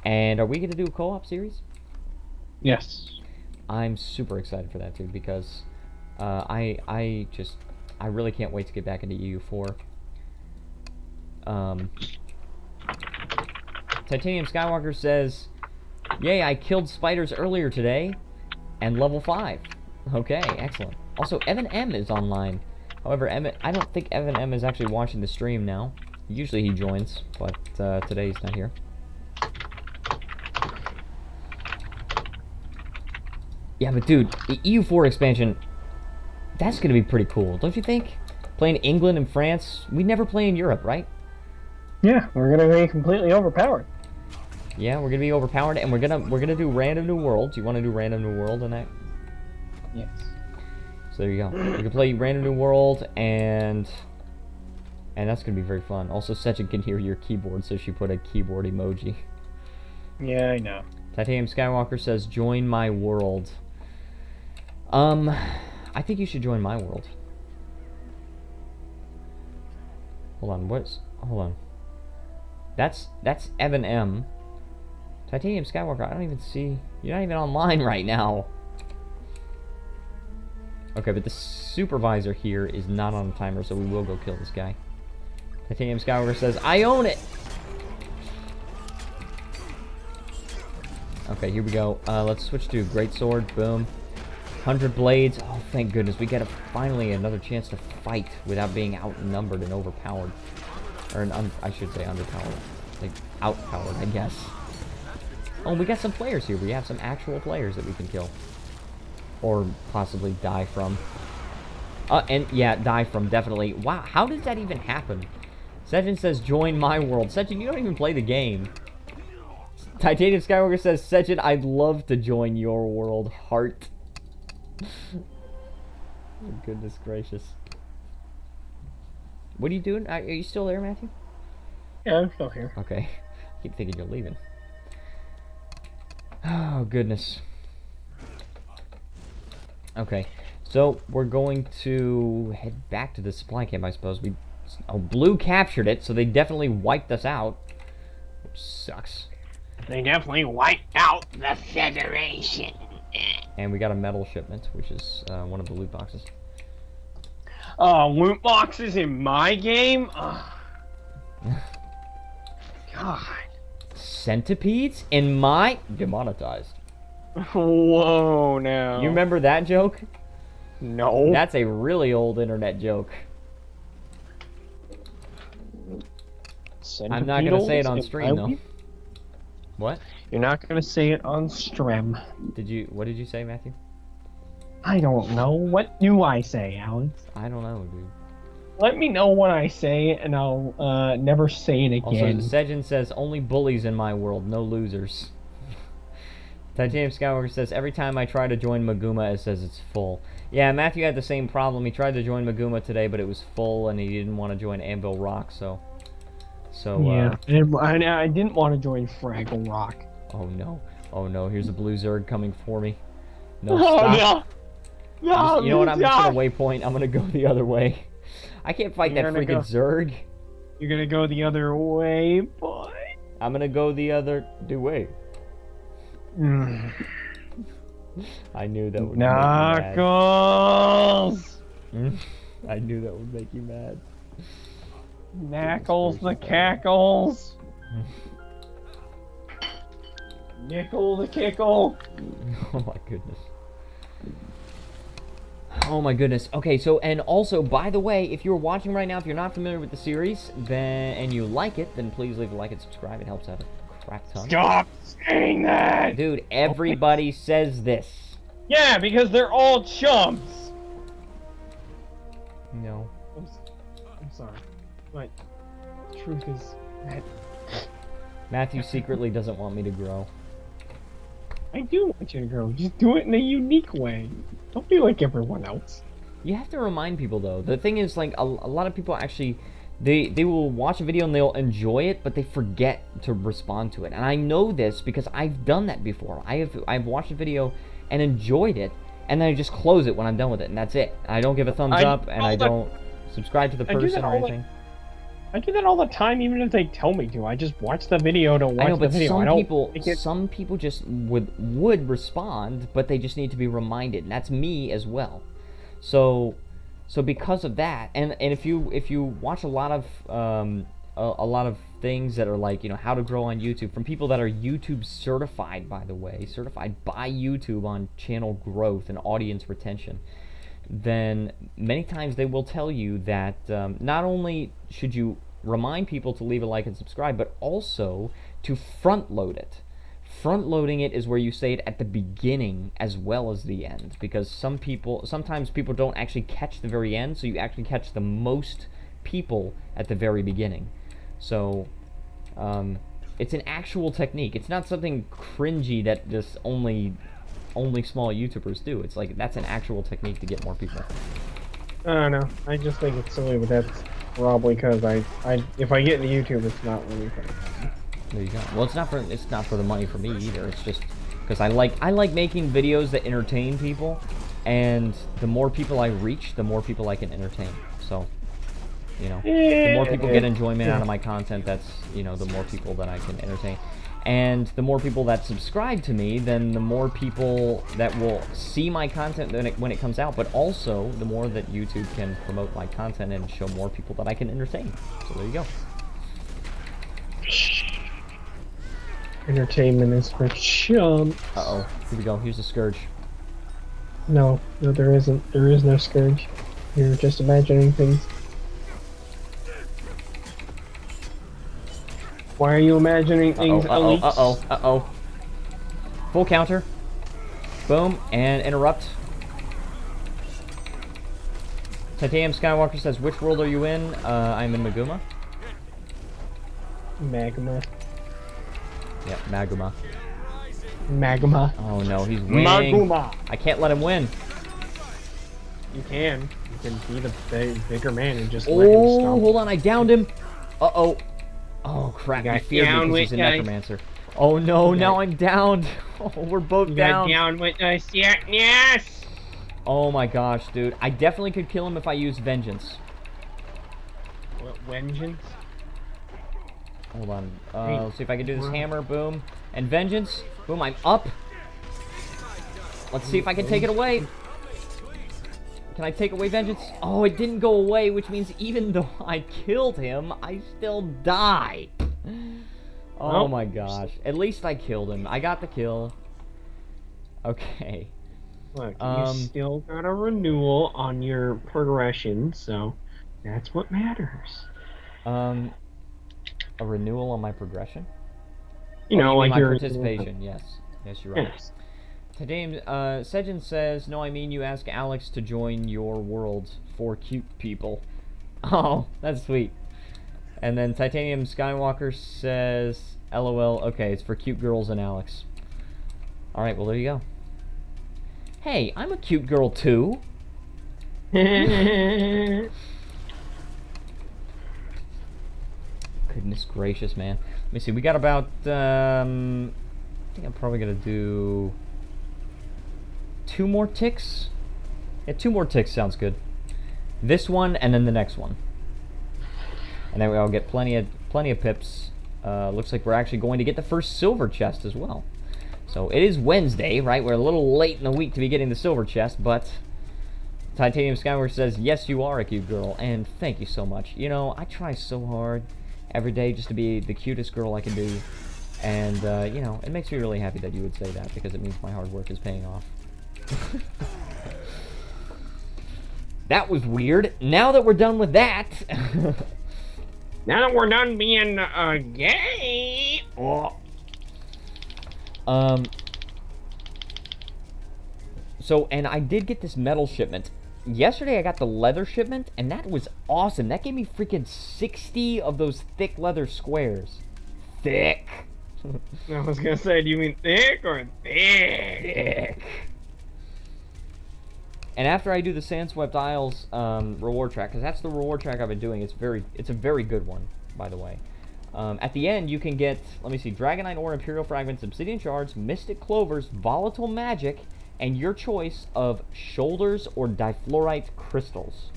And are we going to do a co-op series? Yes. I'm super excited for that too, because I really can't wait to get back into EU4. Titanium Skywalker says, "Yay, I killed spiders earlier today, and level 5. Okay, excellent. Also, Evan M is online. However, I don't think Evan M is actually watching the stream now. Usually he joins, but today he's not here. Yeah, but dude, the EU4 expansion, that's going to be pretty cool, don't you think? Playing England and France, we never play in Europe, right? Yeah, we're gonna be completely overpowered. Yeah, we're gonna be overpowered, and we're gonna do random new worlds. You want to do random new world on that? Yes. So there you go. We can play random new world, and that's gonna be very fun. Also, Sechin can hear your keyboard, so she put a keyboard emoji. Yeah, I know. Titanium Skywalker says, "Join my world." I think you should join my world. Hold on, hold on. That's Evan M. Titanium Skywalker, I don't even see... You're not even online right now. Okay, but the supervisor here is not on the timer, so we will go kill this guy. Titanium Skywalker says, "I own it!" Okay, here we go. Let's switch to Greatsword. Boom. 100 blades. Oh, thank goodness. We get finally another chance to fight without being outnumbered and overpowered. Or, I should say underpowered. Like, outpowered, I guess. Oh, we got some players here. We have some actual players that we can kill. Or possibly die from. And yeah, die from, definitely. Wow, how does that even happen? Sechin says, "Join my world." Sechin, you don't even play the game. Titanium Skywalker says, "Sechin, I'd love to join your world, heart." Oh, goodness gracious. What are you doing? Are you still there, Matthew? Yeah, I'm still here. Okay. I keep thinking you're leaving. Oh, goodness. Okay. So, we're going to head back to the supply camp, I suppose. Oh, Blue captured it, so they definitely wiped us out. Which sucks. They definitely wiped out the Federation. And we got a metal shipment, which is one of the loot boxes. Loot boxes in my game? God. Centipedes in my... Demonetized. Whoa, now. You remember that joke? No. That's a really old internet joke. I'm not gonna say it on stream though. What? You're not gonna say it on stream. What did you say, Matthew? I don't know. What do I say, Alex? I don't know, dude. Let me know what I say, and I'll never say it again. Also, Sechin says, "Only bullies in my world, no losers." Titanium Skywalker says, "Every time I try to join Maguma, it says it's full." Yeah, Matthew had the same problem. He tried to join Maguma today, but it was full, and he didn't want to join Anvil Rock, so... yeah, and I didn't want to join Fraggle Rock. Oh no. Oh no, here's a blue Zerg coming for me. No, Oh, stop. no. You know what, I'm just gonna waypoint. I'm gonna go the other way. I can't fight that freaking Zerg. You're gonna go the other way, boy. I'm gonna go the other way. I knew that would make you mad. Knuckles! I knew that would make you mad. Knackles the cackles. Nickel the kickle. Oh my goodness. Oh my goodness. Okay, so, and also, by the way, if you're watching right now, if you're not familiar with the series, and you like it, then please leave a like and subscribe. It helps out a crap ton. Stop saying that! Dude, everybody says this. Yeah, because they're all chumps. No. I'm sorry. But the truth is that Matthew secretly doesn't want me to grow. I do want you to grow. Just do it in a unique way. Don't be like everyone else. You have to remind people, though. The thing is, like, a lot of people actually, they will watch a video and they'll enjoy it, but they forget to respond to it. And I know this because I've done that before. I've watched a video and enjoyed it, and then I just close it when I'm done with it, and that's it. I don't give a thumbs up, and I don't subscribe to the person or anything. I do that all the time, even if they tell me to. I just watch the video to watch the video. Some people just would respond, but they just need to be reminded, and that's me as well. So because of that, and if you watch a lot of things that are like, you know, how to grow on YouTube from people that are YouTube certified, by the way, certified by YouTube on channel growth and audience retention, then many times they will tell you that not only should you remind people to leave a like and subscribe, but also to front load it. Front loading it is where you say it at the beginning as well as the end, because sometimes people don't actually catch the very end, so you actually catch the most people at the very beginning. So, it's an actual technique. It's not something cringy that just only small YouTubers do. It's like, that's an actual technique to get more people. I don't know. I just think it's silly, but that's probably because if I get into YouTube, it's not really fun. There you go. Well, it's not for the money for me either. It's just because I like making videos that entertain people, and the more people I reach, the more people I can entertain. So, you know, the more people get enjoyment out of my content, that's, you know, the more people that I can entertain. And the more people that subscribe to me, then the more people that will see my content when it comes out, but also the more that YouTube can promote my content and show more people that I can entertain. So there you go. Entertainment is for chumps. Uh-oh. Here we go. Here's the Scourge. No, there isn't. There is no Scourge. You're just imagining things. Why are you imagining things, Elise? Uh-oh. Full counter. Boom, and interrupt. Titanium Skywalker says, which world are you in? I'm in Maguma. Magma. Yeah, Maguma. Magma. Oh no, he's winning. Maguma. I can't let him win. You can. You can be the bigger man and just let him Oh, stomp. hold on, I downed him. Uh-oh. Oh, crap, You he got feared me down because he's a with us. necromancer. Oh no, now I'm downed. Oh, we're both You got down. down with us, yes! Oh my gosh, dude. I definitely could kill him if I used Vengeance. What, vengeance? Hold on. Hey, Let's see if I can do this we're- hammer. Boom. And Vengeance. Boom, I'm up. Let's see if I can take it away. Can I take away Vengeance? Oh, it didn't go away, which means even though I killed him, I still die. Oh Well, my gosh. At least I killed him. I got the kill. Okay. Look, you still got a renewal on your progression, so that's what matters. A renewal on my progression? You know, mean like my your participation, yes. Yes, you're right. Yes. Today, Sejin says, no, I mean you ask Alex to join your world for cute people. Oh, that's sweet. And then Titanium Skywalker says, LOL, okay, it's for cute girls and Alex. Alright, well, there you go. Hey, I'm a cute girl, too. Goodness gracious, man. Let me see, we got about, I think I'm probably going to do 2 more ticks. Yeah, 2 more ticks sounds good. This one and then the next one. And then we'll get plenty of pips. Looks like we're actually going to get the first silver chest as well. So it is Wednesday, right? We're a little late in the week to be getting the silver chest, but Titanium Skyward says, yes, you are a cute girl, and thank you so much. You know, I try so hard every day just to be the cutest girl I can be, and, you know, it makes me really happy that you would say that, because it means my hard work is paying off. That was weird. Now that we're done with that... Now that we're done being gay. Oh. So, and I did get this metal shipment. Yesterday I got the leather shipment, and that was awesome. That gave me freaking 60 of those thick leather squares. Thick. I was gonna say, do you mean thick or thick? Thick. And after I do the Sandswept Isles reward track, because that's the reward track I've been doing, it's a very good one, by the way. At the end, you can get, let me see, Dragonite Ore, Imperial Fragments, Obsidian Shards, Mystic Clovers, Volatile Magic, and your choice of Shoulders or Difluorite Crystals.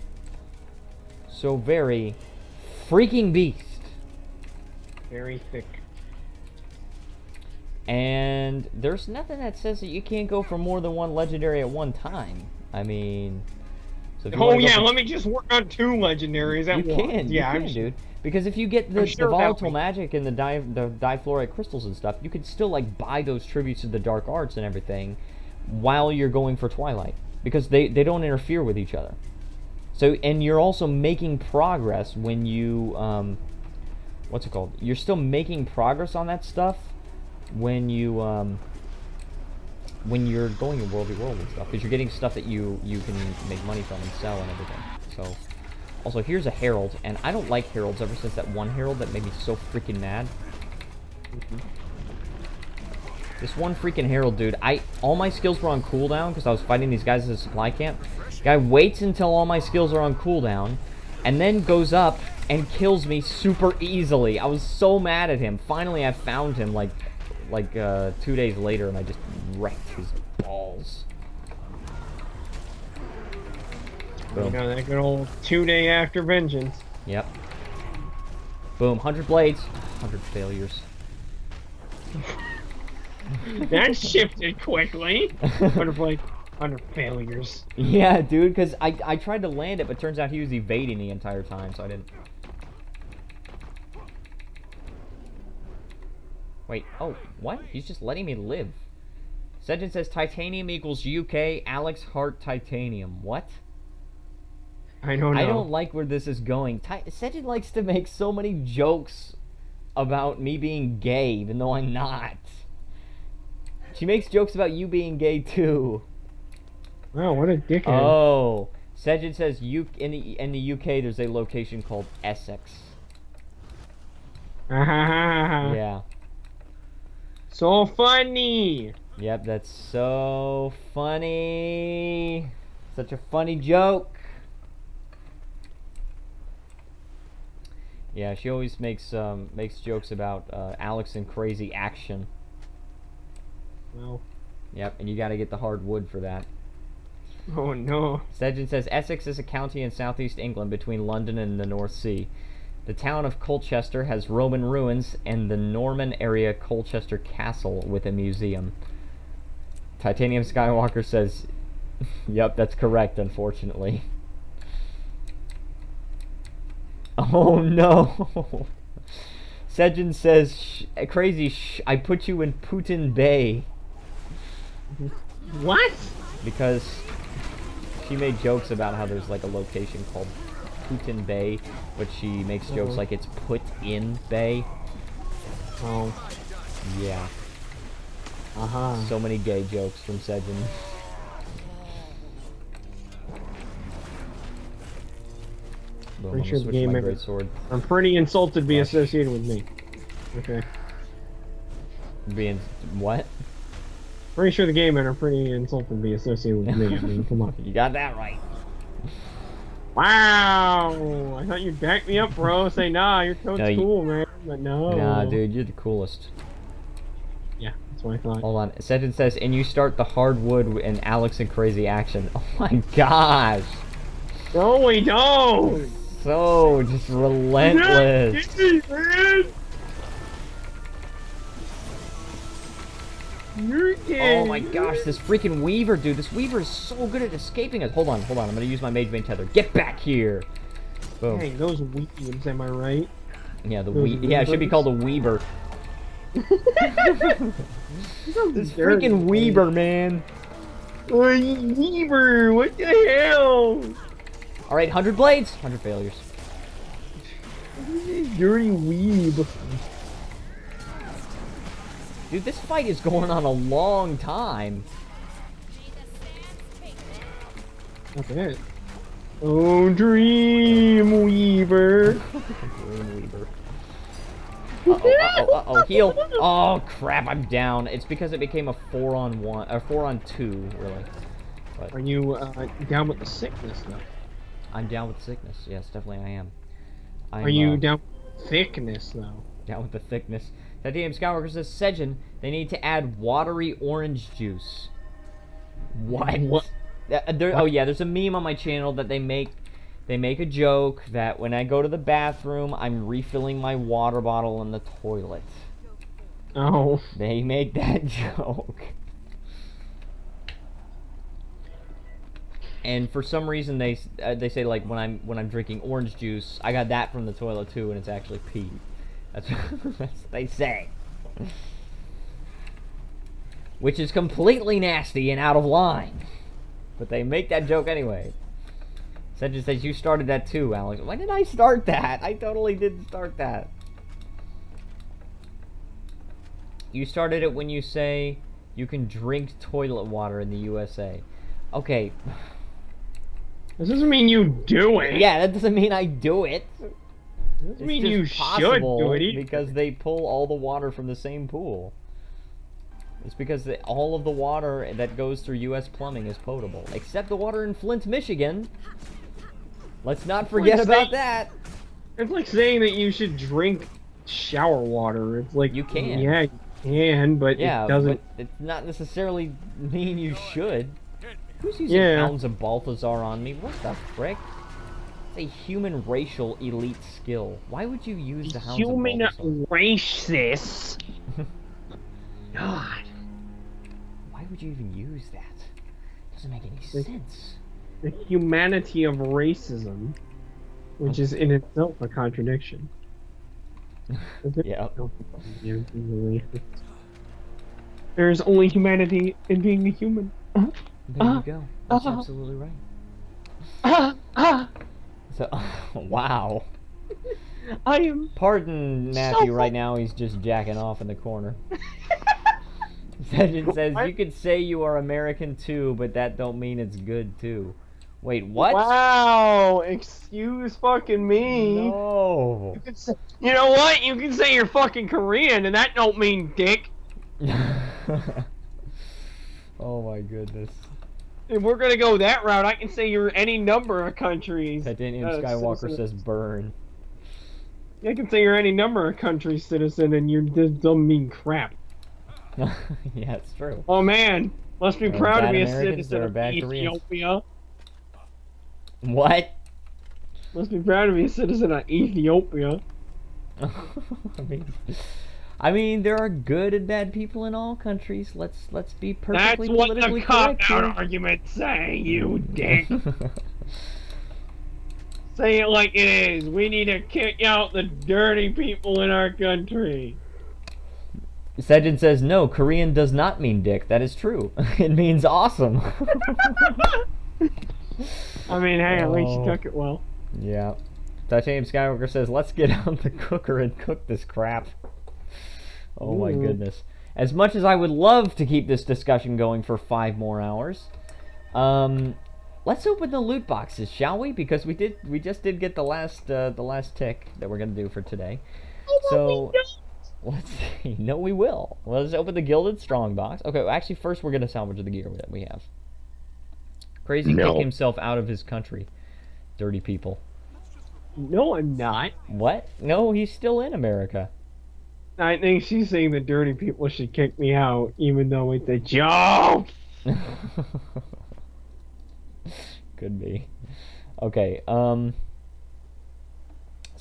So very freaking beast. Very thick. And there's nothing that says that you can't go for more than one legendary at one time. I mean... So if you Oh wanna go yeah, for... let me just work on 2 legendaries at You once. can, Yeah, you can, dude. Because if you get the sure volatile about magic and the difluorite crystals and stuff, you can still like buy those tributes to the dark arts and everything while you're going for Twilight, because they don't interfere with each other. So, and you're also making progress when you what's it called? You're still making progress on that stuff when you when you're going to World and stuff, because you're getting stuff that you can make money from and sell and everything. So Also, here's a herald, and I don't like heralds ever since that one herald that made me so freaking mad. This one freaking herald, dude. All my skills were on cooldown because I was fighting these guys at a supply camp. Guy waits until all my skills are on cooldown, and then goes up and kills me super easily. I was so mad at him. Finally, I found him like 2 days later, and I just wrecked his balls. Boom. You know, that good old 2-day after vengeance. Yep. Boom. 100 blades. 100 failures. That shifted quickly. 100 blades. 100 failures. Yeah, dude, because I tried to land it, but turns out he was evading the entire time, so I didn't. Wait, oh, what? He's just letting me live. Sedgen says titanium equals UK, Alex Hart titanium. What? I don't know. I don't like where this is going. Sedgen likes to make so many jokes about me being gay, even though I'm not. She makes jokes about you being gay, too. Wow, what a dickhead. Oh, Sedgen says in the UK there's a location called Essex. Yeah. So funny. Yep, that's so funny. Such a funny joke. Yeah, she always makes jokes about Alex and crazy action. Well. Yep, and you got to get the hard wood for that. Oh no. Sedgen says Essex is a county in southeast England between London and the North Sea. The town of Colchester has Roman ruins and the Norman area Colchester Castle with a museum. Titanium Skywalker says, yep, that's correct, unfortunately. Oh no. Sedgen says, crazy, I put you in Putin Bay. What? Because she made jokes about how there's like a location called Putin Bay, but she makes jokes like it's put in Bay. Oh. Yeah. Uh-huh. So many gay jokes from Sedgen. Boom, Pretty I'm sure gonna the switch game my maker- great sword. I'm pretty insulted to be associated with me. Okay. Being what? Pretty sure the game men are pretty insulted to be associated with me. I mean, come on. You got that right. Wow! I thought you'd back me up, bro. Say, nah, your code's No, cool, man. But no. Nah, dude, you're the coolest. Yeah, that's what I thought. Hold on. Sedgen says, and you start the hardwood in Alex and Crazy Action. Oh my gosh. No, we don't! So just relentless. Man! You're gay. Oh my gosh, this freaking Weaver, dude. This Weaver is so good at escaping us. Hold on. I'm gonna use my Mage Vein Tether. Get back here. Boom. Dang, those weebs, am I right? Yeah, those it should be called a Weaver. This freaking Weaver, man. Weaver, what the hell? Alright, 100 blades. 100 failures. Dirty weeb. Dude, this fight is going on a long time. What's that? Oh, Dream Weaver. Dream Weaver. Uh-oh, heal. Oh, crap, I'm down. It's because it became a 4-on-1, or 4-on-2, really. But Are you down with the sickness, though? I'm down with sickness. Yes, definitely I am. Are you down with thickness, though? Down with the thickness. Titanium Skywalker says, Sedgen, they need to add watery orange juice. What? Oh yeah, there's a meme on my channel that they make a joke that when I go to the bathroom, I'm refilling my water bottle in the toilet. Oh. They make that joke. And for some reason they say like when I'm drinking orange juice, I got that from the toilet too, and it's actually pee. That's what they say. Which is completely nasty and out of line. But they make that joke anyway. Sedgen says, you started that too, Alex. When did I start that? I totally didn't start that. You started it when you say you can drink toilet water in the USA. Okay. This doesn't mean you do it. Yeah, that doesn't mean I do it. It doesn't mean you should do it either. Because they pull all the water from the same pool. It's because all of the water that goes through U.S. plumbing is potable, except the water in Flint, Michigan. Let's not forget about that. It's like saying that you should drink shower water. It's like You can. Yeah, you can, but Yeah, it doesn't. but it's not necessarily mean you should. Who's using Hounds of Balthazar on me? What the frick? It's a human racial elite skill. Why would you use the Hounds of Balthazar? Human racist. God. Why would you even use that? Doesn't make any sense. The humanity of racism, which is in itself a contradiction. Yeah. There's only humanity in being a human. There you go. That's absolutely right. So, wow. I am. Pardon Matthew right now, he's just jacking off in the corner. Legend says, you could say you are American too, but that don't mean it's good too. Wait, what? Wow, excuse fucking me. No. You know what? You can say you're fucking Korean, and that don't mean dick. Oh my goodness. If we're gonna go that route, I can say you're any number of countries. Titanium Skywalker says burn. I can say you're any number of countries citizen, and you just don't mean crap. Yeah, it's true. Oh man, must be proud to be a Americans, citizen of bad Koreans. Ethiopia. What? Must be proud to be a citizen of Ethiopia. I mean, there are good and bad people in all countries. Let's be perfectly That's what politically the correct cop-out here. arguments say, you dick. Say it like it is. We need to kick out the dirty people in our country. Sejin says, no, Korean does not mean dick. That is true. It means awesome. I mean, hey, at least you took it well. Yeah. Titanium Skywalker says, let's get out the cooker and cook this crap. Oh my goodness. As much as I would love to keep this discussion going for 5 more hours, let's open the loot boxes, shall we? Because we just did get the last tick that we're gonna do for today. So let's see. No, we will. Let's open the Gilded Strongbox. Okay, well, actually, first we're gonna salvage the gear that we have. Crazy kick himself out of his country. Dirty people. No, I'm not. What? No, he's still in America. I think she's saying the dirty people should kick me out, even though it's a joke. Could be. Okay, so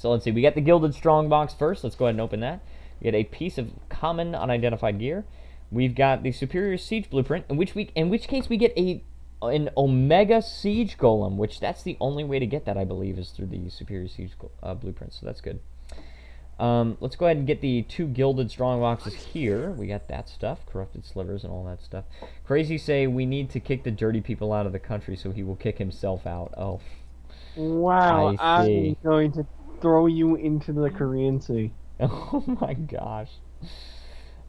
let's see. We got the Gilded Strongbox first. Let's go ahead and open that. We get a piece of common unidentified gear. We've got the Superior Siege Blueprint, in which case we get an Omega Siege Golem, which that's the only way to get that, I believe, is through the Superior Siege Blueprint, so that's good. Let's go ahead and get the 2 Gilded Strongboxes here. We got that stuff, Corrupted Slivers and all that stuff. Crazy say we need to kick the dirty people out of the country, so he will kick himself out. Oh. Wow, I see. I'm going to throw you into the Korean Sea. Oh my gosh.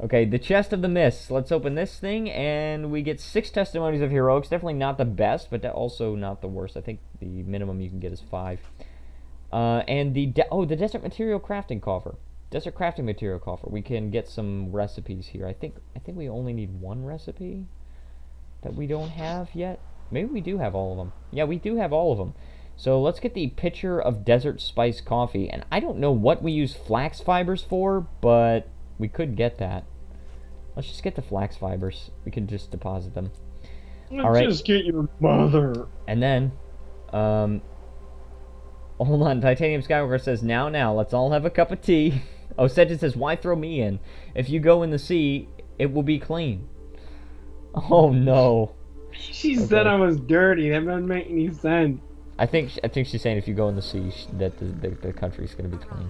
Okay, the Chest of the Mists. Let's open this thing, and we get 6 Testimonies of Heroics. Definitely not the best, but also not the worst. I think the minimum you can get is 5. And the Desert Material Crafting Coffer. Desert Crafting Material Coffer. We can get some recipes here. I think we only need 1 recipe that we don't have yet. Maybe we do have all of them. Yeah, we do have all of them. So let's get the Pitcher of Desert Spice Coffee. And I don't know what we use flax fibers for, but we could get that. Let's just get the flax fibers. We can just deposit them. Let's just get your mother. And then, hold on. Titanium Skywalker says, now, let's all have a cup of tea. Oh, Sedgett says, why throw me in? If you go in the sea, it will be clean. Oh, no. She said I was dirty. That doesn't make any sense. I think she's saying if you go in the sea, that the country's going to be clean.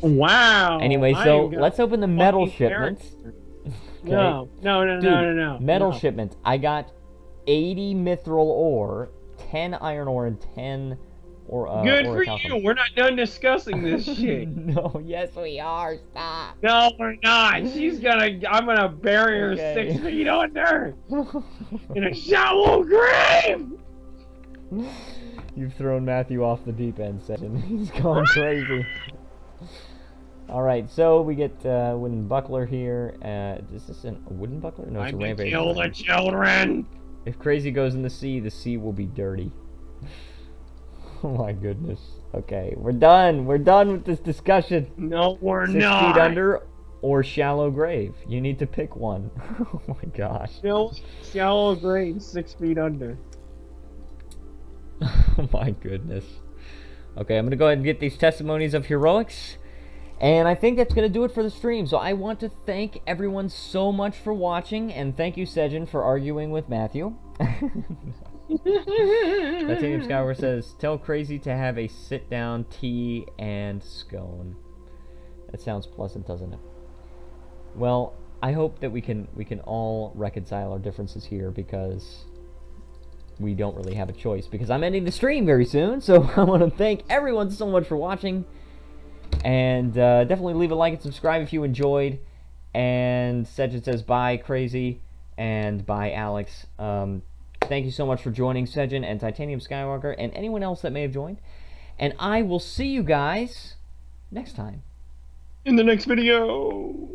Wow. Anyway, so let's open the metal shipments. Okay. No. Dude, metal shipments. I got 80 mithril ore, 10 iron ore, and 10 Good for you. We're not done discussing this shit. No, yes we are. Stop. No, we're not. I'm gonna bury her 6 feet under in a shallow grave. You've thrown Matthew off the deep end, Session. He's gone crazy. Alright, so we get wooden buckler here. Is this a wooden buckler? No, it's a rampage. Kill the children! If Crazy goes in the sea will be dirty. Oh my goodness. Okay, we're done. We're done with this discussion. No, we're 6 not! feet under or shallow grave. You need to pick one. Oh my gosh. No, shallow grave, 6 feet under. Oh my goodness. Okay, I'm gonna go ahead and get these testimonies of heroics. And I think that's going to do it for the stream. So I want to thank everyone so much for watching. And thank you, Sejin, for arguing with Matthew. Titanium Skyward says, tell Crazy to have a sit-down tea and scone. That sounds pleasant, doesn't it? Well, I hope that we can all reconcile our differences here, because we don't really have a choice. Because I'm ending the stream very soon. So I want to thank everyone so much for watching. And definitely leave a like and subscribe if you enjoyed. And Sejin says bye, Crazy, and bye, Alex. Thank you so much for joining, Sejin and Titanium Skywalker, and anyone else that may have joined. And I will see you guys next time. In the next video!